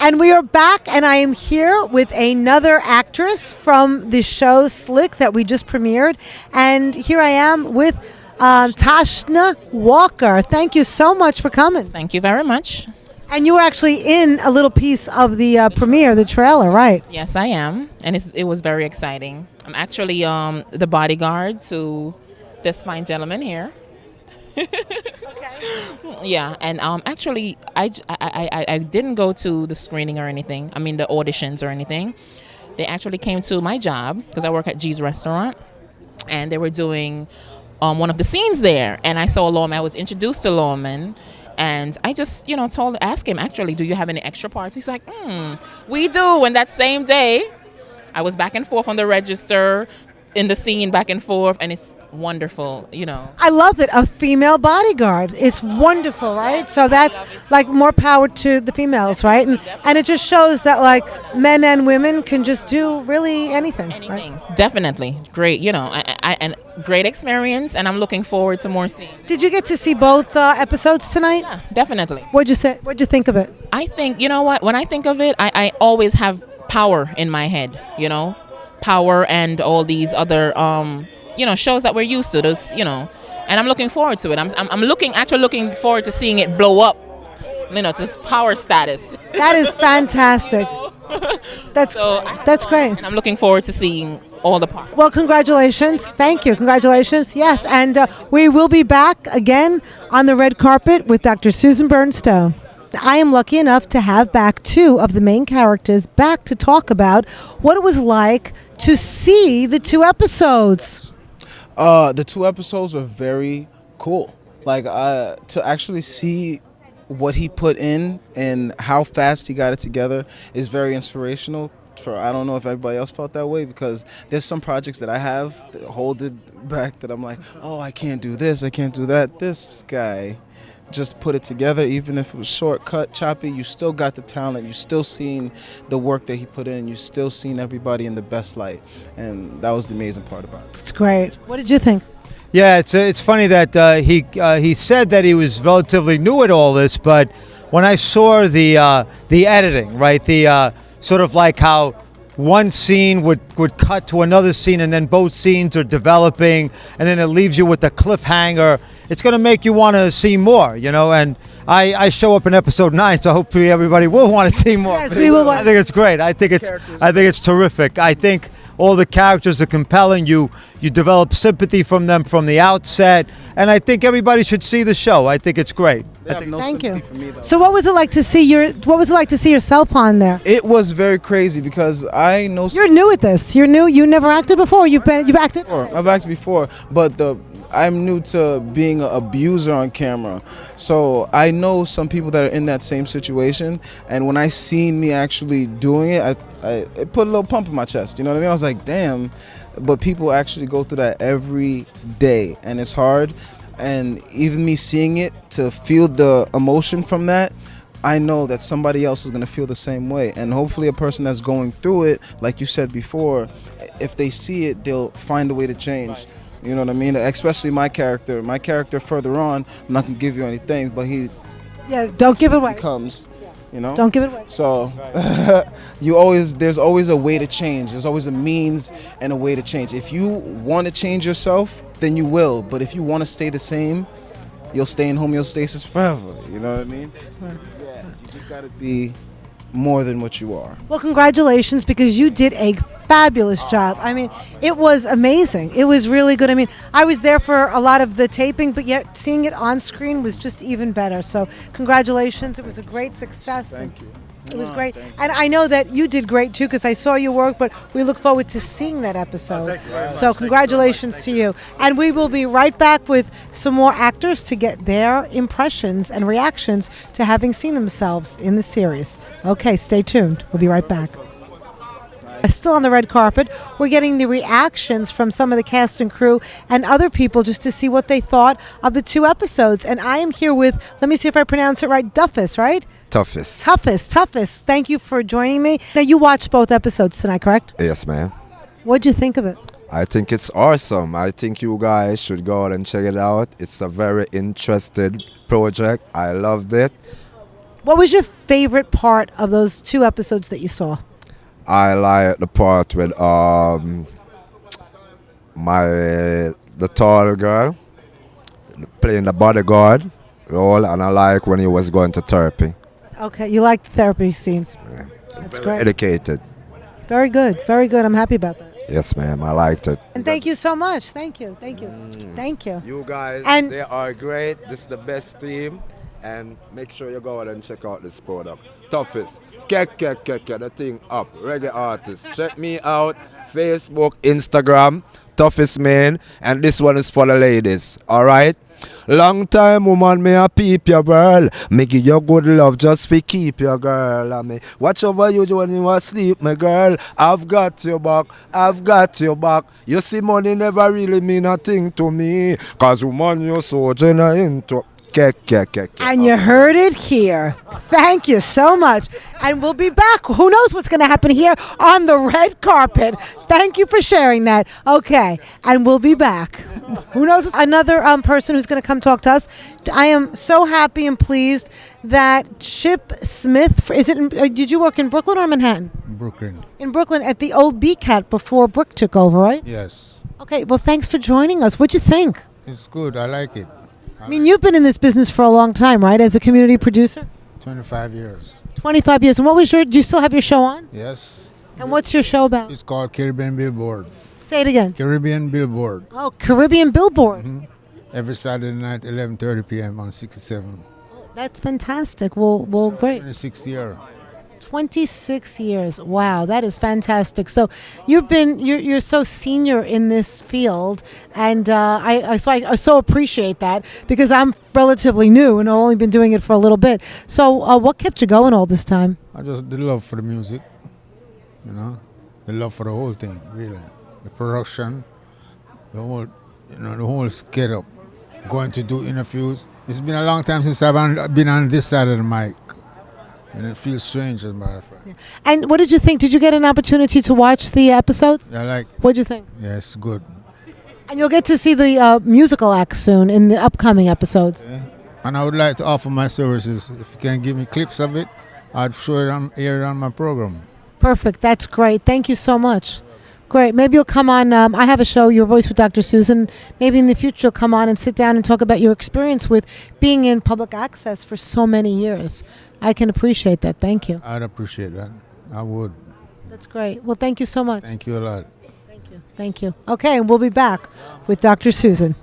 And we are back, and I am here with another actress from the show Slick that we just premiered. And here I am with Tashna Walker. Thank you so much for coming. Thank you very much. And you were actually in a little piece of the premiere, the trailer, right? Yes, I am. And it was very exciting. I'm actually the bodyguard to this fine gentleman here. Yeah, and actually, I didn't go to the screening or anything. I mean, the auditions or anything. They actually came to my job because I work at G's Restaurant, and they were doing one of the scenes there. And I saw Lawman. I was introduced to Lawman, and I just, asked him, actually, do you have any extra parts? He's like, we do. And that same day, I was back and forth on the register, in the scene, back and forth, and it's wonderful, you know. I love it. A female bodyguard. It's wonderful, right? So that's like more power to the females, right? And it just shows that like men and women can just do really anything. Right? Definitely. Great, you know, and great experience, and I'm looking forward to more scenes. Did you get to see both episodes tonight? Yeah, definitely. What'd you say? What'd you think of it? I think, you know what, when I think of it, I always have power in my head, you know, power and all these other, you know, shows that we're used to, those, you know, and I'm looking forward to it. I'm actually looking forward to seeing it blow up, you know, to power status. That is fantastic. That's great. And I'm looking forward to seeing all the parts. Well, congratulations. Thank you. Congratulations. Yes, and we will be back again on the red carpet with Dr. Susan Birne-Stone. I am lucky enough to have back two of the main characters back to talk about what it was like to see the 2 episodes. The 2 episodes were very cool. Like to actually see what he put in and how fast he got it together is very inspirational. I don't know if everybody else felt that way, because there's some projects that I have that hold it back that I'm like, oh, I can't do this, I can't do that. This guy just put it together, even if it was shortcut, choppy. You still got the talent. You still seen the work that he put in. You still seen everybody in the best light, and that was the amazing part about it. It's great. What did you think? Yeah, it's funny that he said that he was relatively new at all this, but when I saw the editing, right, the sort of like how one scene would cut to another scene, and then both scenes are developing, and then it leaves you with a cliffhanger. It's going to make you want to see more, you know, and I show up in episode 9, so hopefully everybody will want to see more. Yes, we will. I think it's great. I think it's terrific. I think all the characters are compelling. You develop sympathy from them from the outset, and I think everybody should see the show. I think it's great. Thank you. So what was it like to see yourself on there? It was very crazy because I know you're new at this. You're new. You never acted before. You've acted. I've acted before, but I'm new to being an abuser on camera. So I know some people that are in that same situation, and when I seen me actually doing it, it put a little pump in my chest. You know what I mean? I was like, damn. But people actually go through that every day, and it's hard. And even me seeing it, to feel the emotion from that, I know that somebody else is going to feel the same way. And hopefully a person that's going through it, like you said before, if they see it, they'll find a way to change. You know what I mean? Especially my character. My character further on, I'm not going to give you any things, but don't give it away. Becomes, you know? Don't give it away. So there's always a way to change. There's always a means and a way to change. If you want to change yourself, then you will. But if you want to stay the same, you'll stay in homeostasis forever. You know what I mean? Yeah, you just got to be more than what you are. Well, congratulations, because you did a fabulous job. I mean, it was amazing. It was really good. I mean, I was there for a lot of the taping, but yet seeing it on screen was just even better. So congratulations. It was a great success. Thank you. It was great. And I know that you did great too, because I saw your work, but we look forward to seeing that episode. So congratulations to you. And we will be right back with some more actors to get their impressions and reactions to having seen themselves in the series. Okay, stay tuned. We'll be right back. Still on the red carpet, we're getting the reactions from some of the cast and crew and other people just to see what they thought of the 2 episodes. And I am here with, let me see if I pronounce it right, Duffus, right? Toughest. Thank you for joining me. Now, you watched both episodes tonight, correct? Yes, ma'am. What'd you think of it? I think it's awesome. I think you guys should go out and check it out. It's a very interesting project. I loved it. What was your favorite part of those 2 episodes that you saw? I like the part with the tall girl playing the bodyguard role, and I like when he was going to therapy. Okay, you liked the therapy scenes. Yeah. That's Very great. educated. Very good. I'm happy about that. Yes, ma'am. I liked it. And thank you so much. Thank you. Thank you. You guys, And they are great. This is the best team. And make sure you go out and check out this product. Toughest. Get the thing up. Reggae artist. Check me out. Facebook, Instagram. Toughest man. And this one is for the ladies. All right? Long time woman, me a peep your girl. Me give you good love just fi keep your girl. And me watch over you when you asleep, my girl. I've got your back, I've got your back. You see money never really mean a thing to me. Cause woman you so genuine to. And you heard it here. Thank you so much. And we'll be back. Who knows what's going to happen here on the red carpet. Thank you for sharing that. Okay. And we'll be back. Who knows? Another person who's going to come talk to us. I am so happy and pleased that Chip Smith, did you work in Brooklyn or Manhattan? Brooklyn. In Brooklyn at the old B-Cat before Brick took over, right? Yes. Okay. Well, thanks for joining us. What'd you think? It's good. I like it. I mean, you've been in this business for a long time, right? As a community producer? 25 years. 25 years. And do you still have your show on? Yes. And what's your show about? It's called Caribbean Billboard. Say it again. Caribbean Billboard. Oh, Caribbean Billboard. Every Saturday night, 11:30 p.m. on 67. That's fantastic. Well, great. 26 year. 26 years. Wow, that is fantastic. So you're so senior in this field, and I so appreciate that because I'm relatively new and I've only been doing it for a little bit. So what kept you going all this time? The love for the music, the love for the whole thing, really. The production, the whole get up, going to do interviews. It's been a long time since I've been on this side of the mic. And it feels strange, as a matter of fact. And what did you think? Did you get an opportunity to watch the episodes? I like. What'd you think? Yes, good. And you'll get to see the musical act soon in the upcoming episodes. Yeah. And I would like to offer my services. If you can give me clips of it, I'd air it on my program. Perfect. That's great. Thank you so much. Great. Maybe you'll come on. I have a show, Your Voice with Dr. Susan. Maybe in the future you'll come on and sit down and talk about your experience with being in public access for so many years. I can appreciate that. Thank you. I'd appreciate that. I would. That's great. Well, thank you so much. Thank you a lot. Thank you. Okay, and we'll be back with Dr. Susan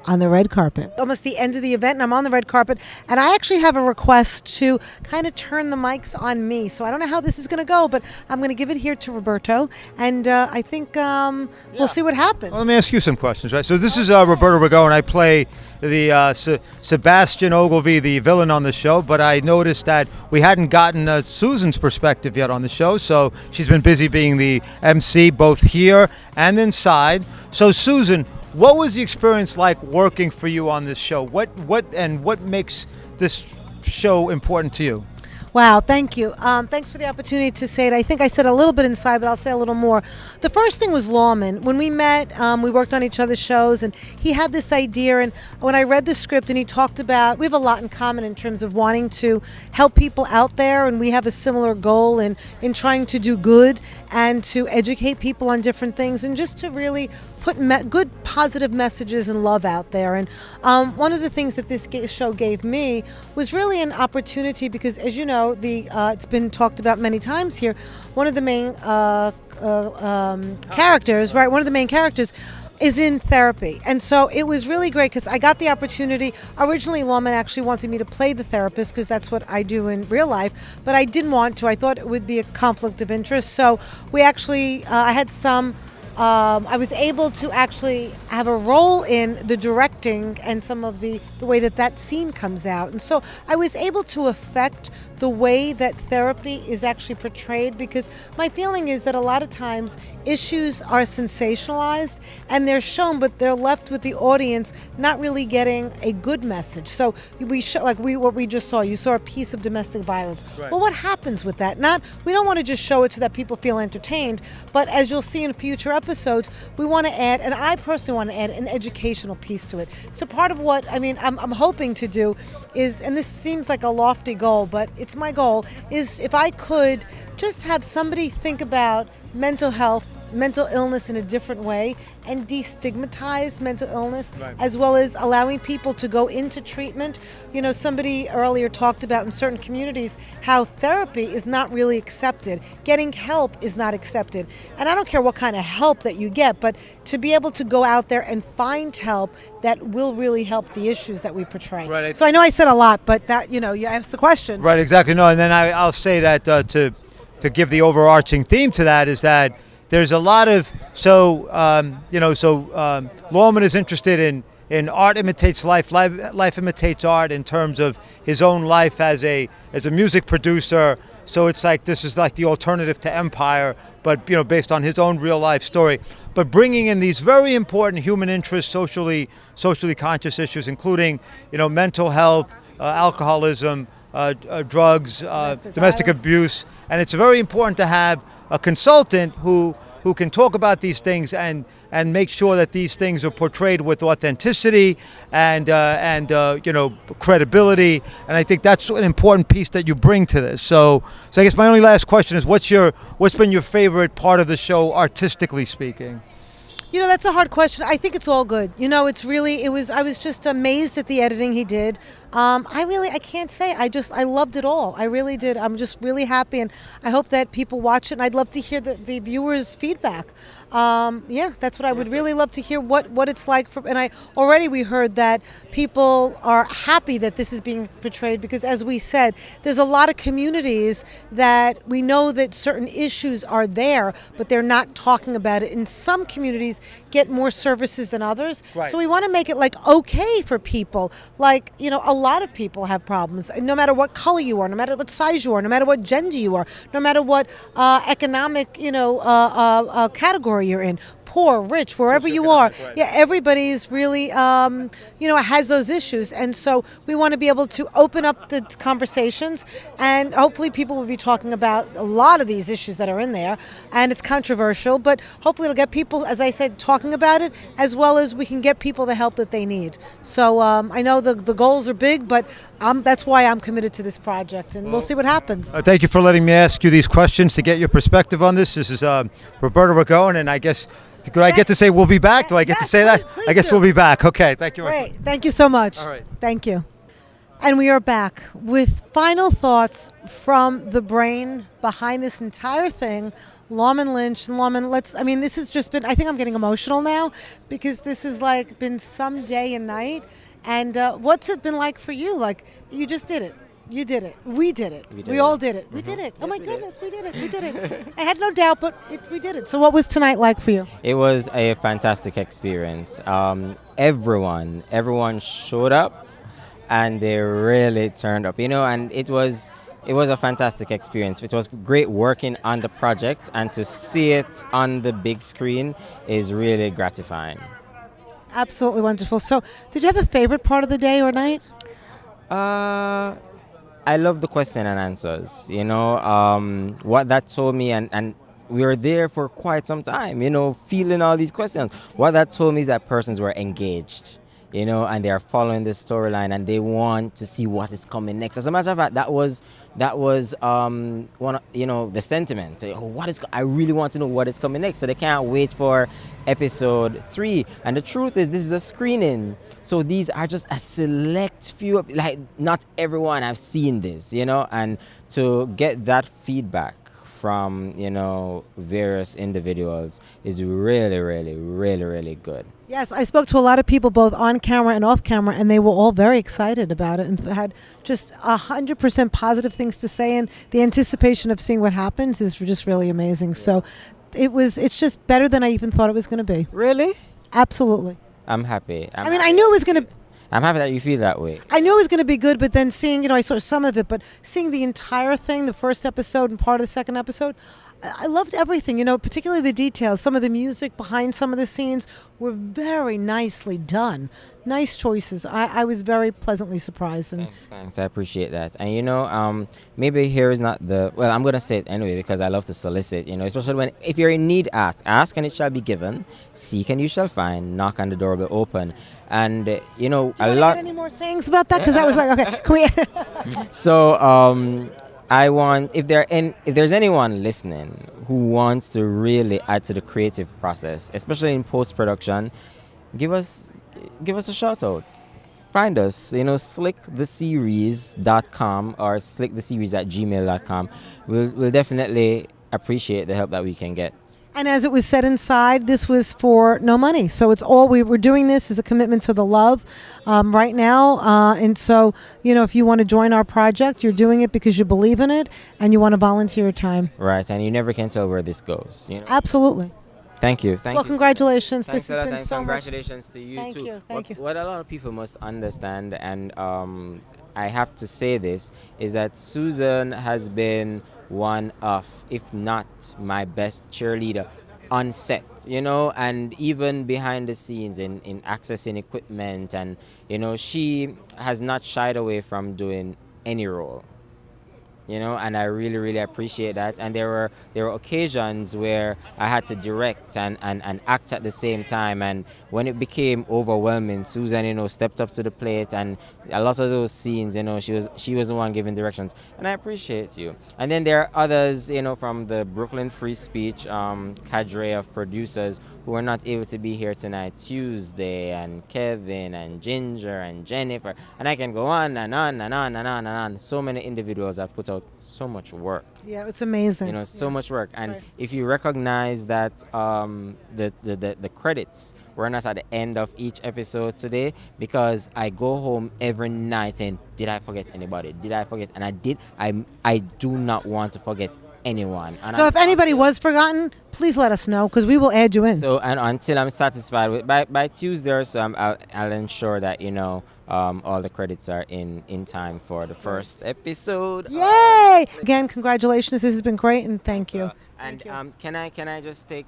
on the red carpet. Almost the end of the event, and I'm on the red carpet, and I actually have a request to kind of turn the mics on me. So I don't know how this is going to go, but I'm going to give it here to Roberto, and I think we'll see what happens. Well, let me ask you some questions, right? So this is Roberto Rigo, and I play the Sebastian Ogilvy, the villain on the show, but I noticed that we hadn't gotten Susan's perspective yet on the show, so she's been busy being the MC both here and inside. So Susan, what was the experience like working for you on this show? What makes this show important to you? Wow, thank you. Thanks for the opportunity to say it. I think I said a little bit inside, but I'll say a little more. The first thing was Lawman. When we met, we worked on each other's shows, and he had this idea. And when I read the script and he talked about, we have a lot in common in terms of wanting to help people out there, and we have a similar goal in trying to do good and to educate people on different things and just to really put good positive messages and love out there. And one of the things that this show gave me was really an opportunity because, as you know, it's been talked about many times here, one of the main characters, right, one of the main characters is in therapy. And so it was really great because I got the opportunity. Originally, Lawman actually wanted me to play the therapist because that's what I do in real life, but I didn't want to. I thought it would be a conflict of interest. So we actually, I had some I was able to actually have a role in the directing and some of the way that scene comes out. And so I was able to affect the way that therapy is actually portrayed because my feeling is that a lot of times issues are sensationalized and they're shown, but they're left with the audience not really getting a good message. So what we just saw, you saw a piece of domestic violence. Right. Well, what happens with that? We don't want to just show it so that people feel entertained, but as you'll see in future episodes, we want to add, and I personally want to add an educational piece to it. So part of what I'm hoping to do is, and this seems like a lofty goal, but it's my goal, is if I could just have somebody think about mental health, mental illness in a different way and destigmatize mental illness, right, as well as allowing people to go into treatment. You know, somebody earlier talked about in certain communities how therapy is not really accepted. Getting help is not accepted. And I don't care what kind of help that you get, but to be able to go out there and find help that will really help the issues that we portray. Right. So I know I said a lot, but that, you asked the question. Right, exactly. No, and then I'll say that to give the overarching theme to that is that there's a lot of Lawman is interested in in art imitates life, life imitates art in terms of his own life as a music producer. So it's like this is like the alternative to Empire, but based on his own real life story. But bringing in these very important human interests, socially conscious issues, including mental health, alcoholism, drugs, domestic abuse, and it's very important to have a consultant who can talk about these things and make sure that these things are portrayed with authenticity and credibility. And I think that's an important piece that you bring to this. So I guess my only last question is, what's been your favorite part of the show, artistically speaking? That's a hard question. I think it's all good. I was just amazed at the editing he did. I can't say. I loved it all. I really did. I'm just really happy, and I hope that people watch it, and I'd love to hear the viewers' feedback. That's what I would really love to hear, what it's like. We heard that people are happy that this is being portrayed because, as we said, there's a lot of communities that we know that certain issues are there, but they're not talking about it. And some communities get more services than others. Right. So we want to make it okay for people. A lot of people have problems, no matter what color you are, no matter what size you are, no matter what gender you are, no matter what economic, category you're in, poor, rich, wherever you are. Right. Yeah, everybody's really, has those issues. And so we want to be able to open up the conversations, and hopefully people will be talking about a lot of these issues that are in there. And it's controversial, but hopefully it'll get people, as I said, talking about it, as well as we can get people the help that they need. So I know the goals are big, but that's why I'm committed to this project, and we'll see what happens. Thank you for letting me ask you these questions to get your perspective on this. This is Roberta Ragone, and I guess, could I get to say we'll be back? Do I get to say that? I guess we'll be back. Okay, thank you. Great. Thank you so much. All right. Thank you. And we are back with final thoughts from the brain behind this entire thing, Lawman Lynch. And Lawman, this has just been, I think I'm getting emotional now because this has been some day and night. And what's it been like for you? You just did it. You did it. We did it. We all did it. We did it. Oh my goodness, we did it. We did it. I had no doubt, but we did it. So what was tonight like for you? It was a fantastic experience. Everyone showed up, and they really turned up. And it was a fantastic experience. It was great working on the project, and to see it on the big screen is really gratifying. Absolutely wonderful. So, did you have a favorite part of the day or night? I love the question and answers. What that told me, and we were there for quite some time, feeling all these questions. What that told me is that persons were engaged, and they are following the storyline, and they want to see what is coming next. As a matter of fact, that was one of, the sentiment. I really want to know what is coming next, so they can't wait for episode 3. And the truth is, this is a screening, so these are just a select few. Not everyone have seen this, and to get that feedback from various individuals is really, really, really, really good. Yes, I spoke to a lot of people both on camera and off camera, and they were all very excited about it and had just 100% positive things to say, and the anticipation of seeing what happens is just really amazing. So it's just better than I even thought it was going to be. Really? Absolutely. I'm happy. I knew it was going to. I'm happy that you feel that way. I knew it was going to be good, but then seeing, I saw some of it, but seeing the entire thing, the first episode and part of the second episode, I loved everything, particularly the details. Some of the music behind some of the scenes were very nicely done. Nice choices. I was very pleasantly surprised. And Thanks. I appreciate that. And maybe here is not I'm going to say it anyway because I love to solicit, especially if you're in need, ask and it shall be given, seek and you shall find, knock and the door will open. And, do you want to add any more things about that? Because that was okay, can we? So, if there's anyone listening who wants to really add to the creative process, especially in post-production, give us a shout out. Find us, slicktheseries.com or slicktheseries@gmail.com. We'll definitely appreciate the help that we can get. And as it was said inside, this was for no money. So it's all we're doing this is a commitment to the love right now. And so, if you want to join our project, you're doing it because you believe in it and you want to volunteer your time. Right. And you never can tell where this goes. Absolutely. Thank you. Thank Well, you. congratulations. Thanks This a lot, has been and so much. congratulations to you Thank too. you, thank you. What a lot of people must understand, and I have to say this, is that Susan has been one of, if not my best cheerleader on set, and even behind the scenes in accessing equipment, and she has not shied away from doing any role. And I really, really appreciate that. And there were occasions where I had to direct and act at the same time. And when it became overwhelming, Susan, stepped up to the plate. And a lot of those scenes, she was the one giving directions. And I appreciate you. And then there are others, from the Brooklyn Free Speech cadre of producers who are not able to be here tonight. Tuesday and Kevin and Ginger and Jennifer. And I can go on and on and on and on and on. So many individuals have put out so much work. Yeah, it's amazing. So much work. And if you recognize that the credits were not at the end of each episode today, because I go home every night saying, did I forget anybody? Did I forget? And I did. I do not want to forget anyone. And So if anybody was forgotten, please let us know, because we will add you in. So, and until I'm satisfied with by Tuesday or so, I'll ensure that all the credits are in time for the first episode. Yay! Again, congratulations. This has been great, and thank you. And can I just take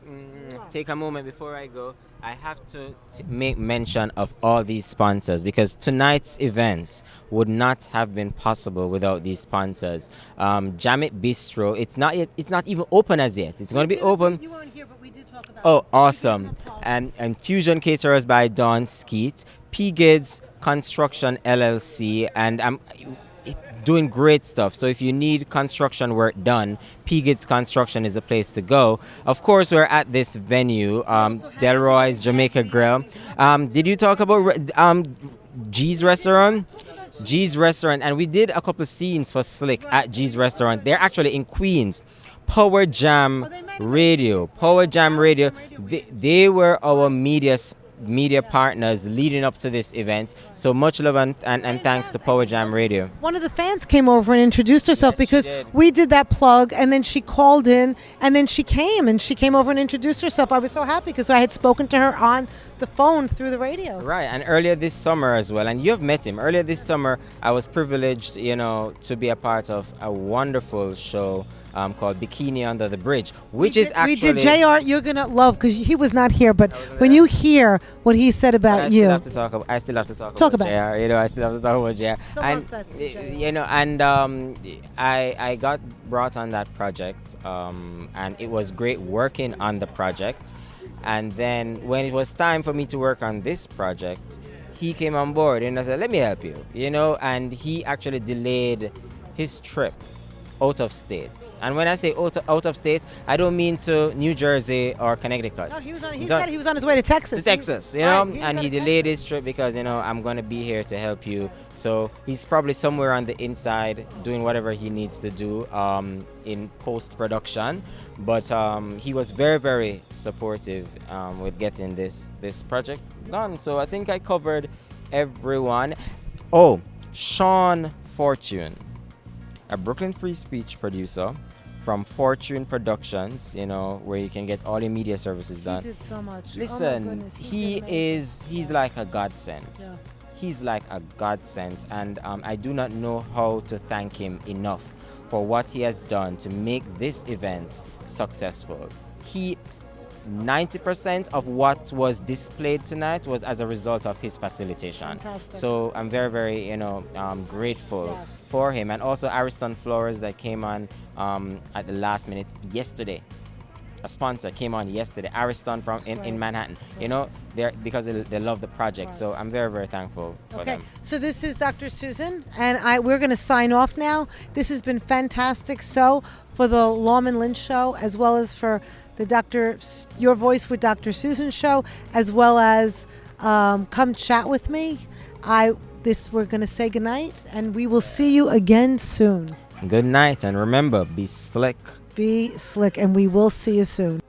a moment before I go? I have to make mention of all these sponsors, because tonight's event would not have been possible without these sponsors. Jamit Bistro, it's not even open as yet. It's going to be open. You weren't here, but we did talk about Oh, awesome. And Fusion Caterers by Dawn Skeet, P. Gids Construction LLC, and doing great stuff. So if you need construction work done, P. Gids Construction is the place to go. Of course, we're at this venue, Delroy's Jamaica Grill. Did you talk about G's Restaurant? G's Restaurant, and we did a couple of scenes for Slick at G's Restaurant. They're actually in Queens. Power Jam Radio. They were our media partners leading up to this event. So much love and thanks to Power Jam Radio. One of the fans came over and introduced herself, because we did that plug, and then she called in, and then she came over and introduced herself. I was so happy because I had spoken to her on the phone through the radio. Right, and earlier this summer as well, and you have met him. Earlier this summer, I was privileged, to be a part of a wonderful show called Bikini Under the Bridge, which is actually... We did JR, you're going to love, because he was not here, but when you hear what he said about you... I still have to talk about JR. I still have to talk about JR. I got brought on that project, and it was great working on the project. And then when it was time for me to work on this project, he came on board and I said, let me help you, and he actually delayed his trip out of state. And when I say out of state, I don't mean to New Jersey or Connecticut. No, he said he was on his way to Texas. And he delayed his trip because, I'm going to be here to help you. So he's probably somewhere on the inside doing whatever he needs to do in post-production. But he was very, very supportive with getting this project done. So I think I covered everyone. Oh, Sean Fortune, a Brooklyn Free Speech producer from Fortune Productions, where you can get all your media services done. He did so much. Listen, he's like a godsend. Yeah. He's like a godsend, and I do not know how to thank him enough for what he has done to make this event successful. 90% of what was displayed tonight was as a result of his facilitation. Fantastic. So I'm very, very, grateful for him. And also Ariston Flores that came on at the last minute yesterday. A sponsor came on yesterday, Ariston in Manhattan. Because they love the project. So I'm very, very thankful for them. So this is Dr. Susan, and we're going to sign off now. This has been fantastic. So for the Lawman Lynch show, as well as for the Your Voice with Dr. Susan show, as well as Come Chat With Me, we're going to say goodnight, and we will see you again soon. Good night, and remember, be slick. Be slick, and we will see you soon.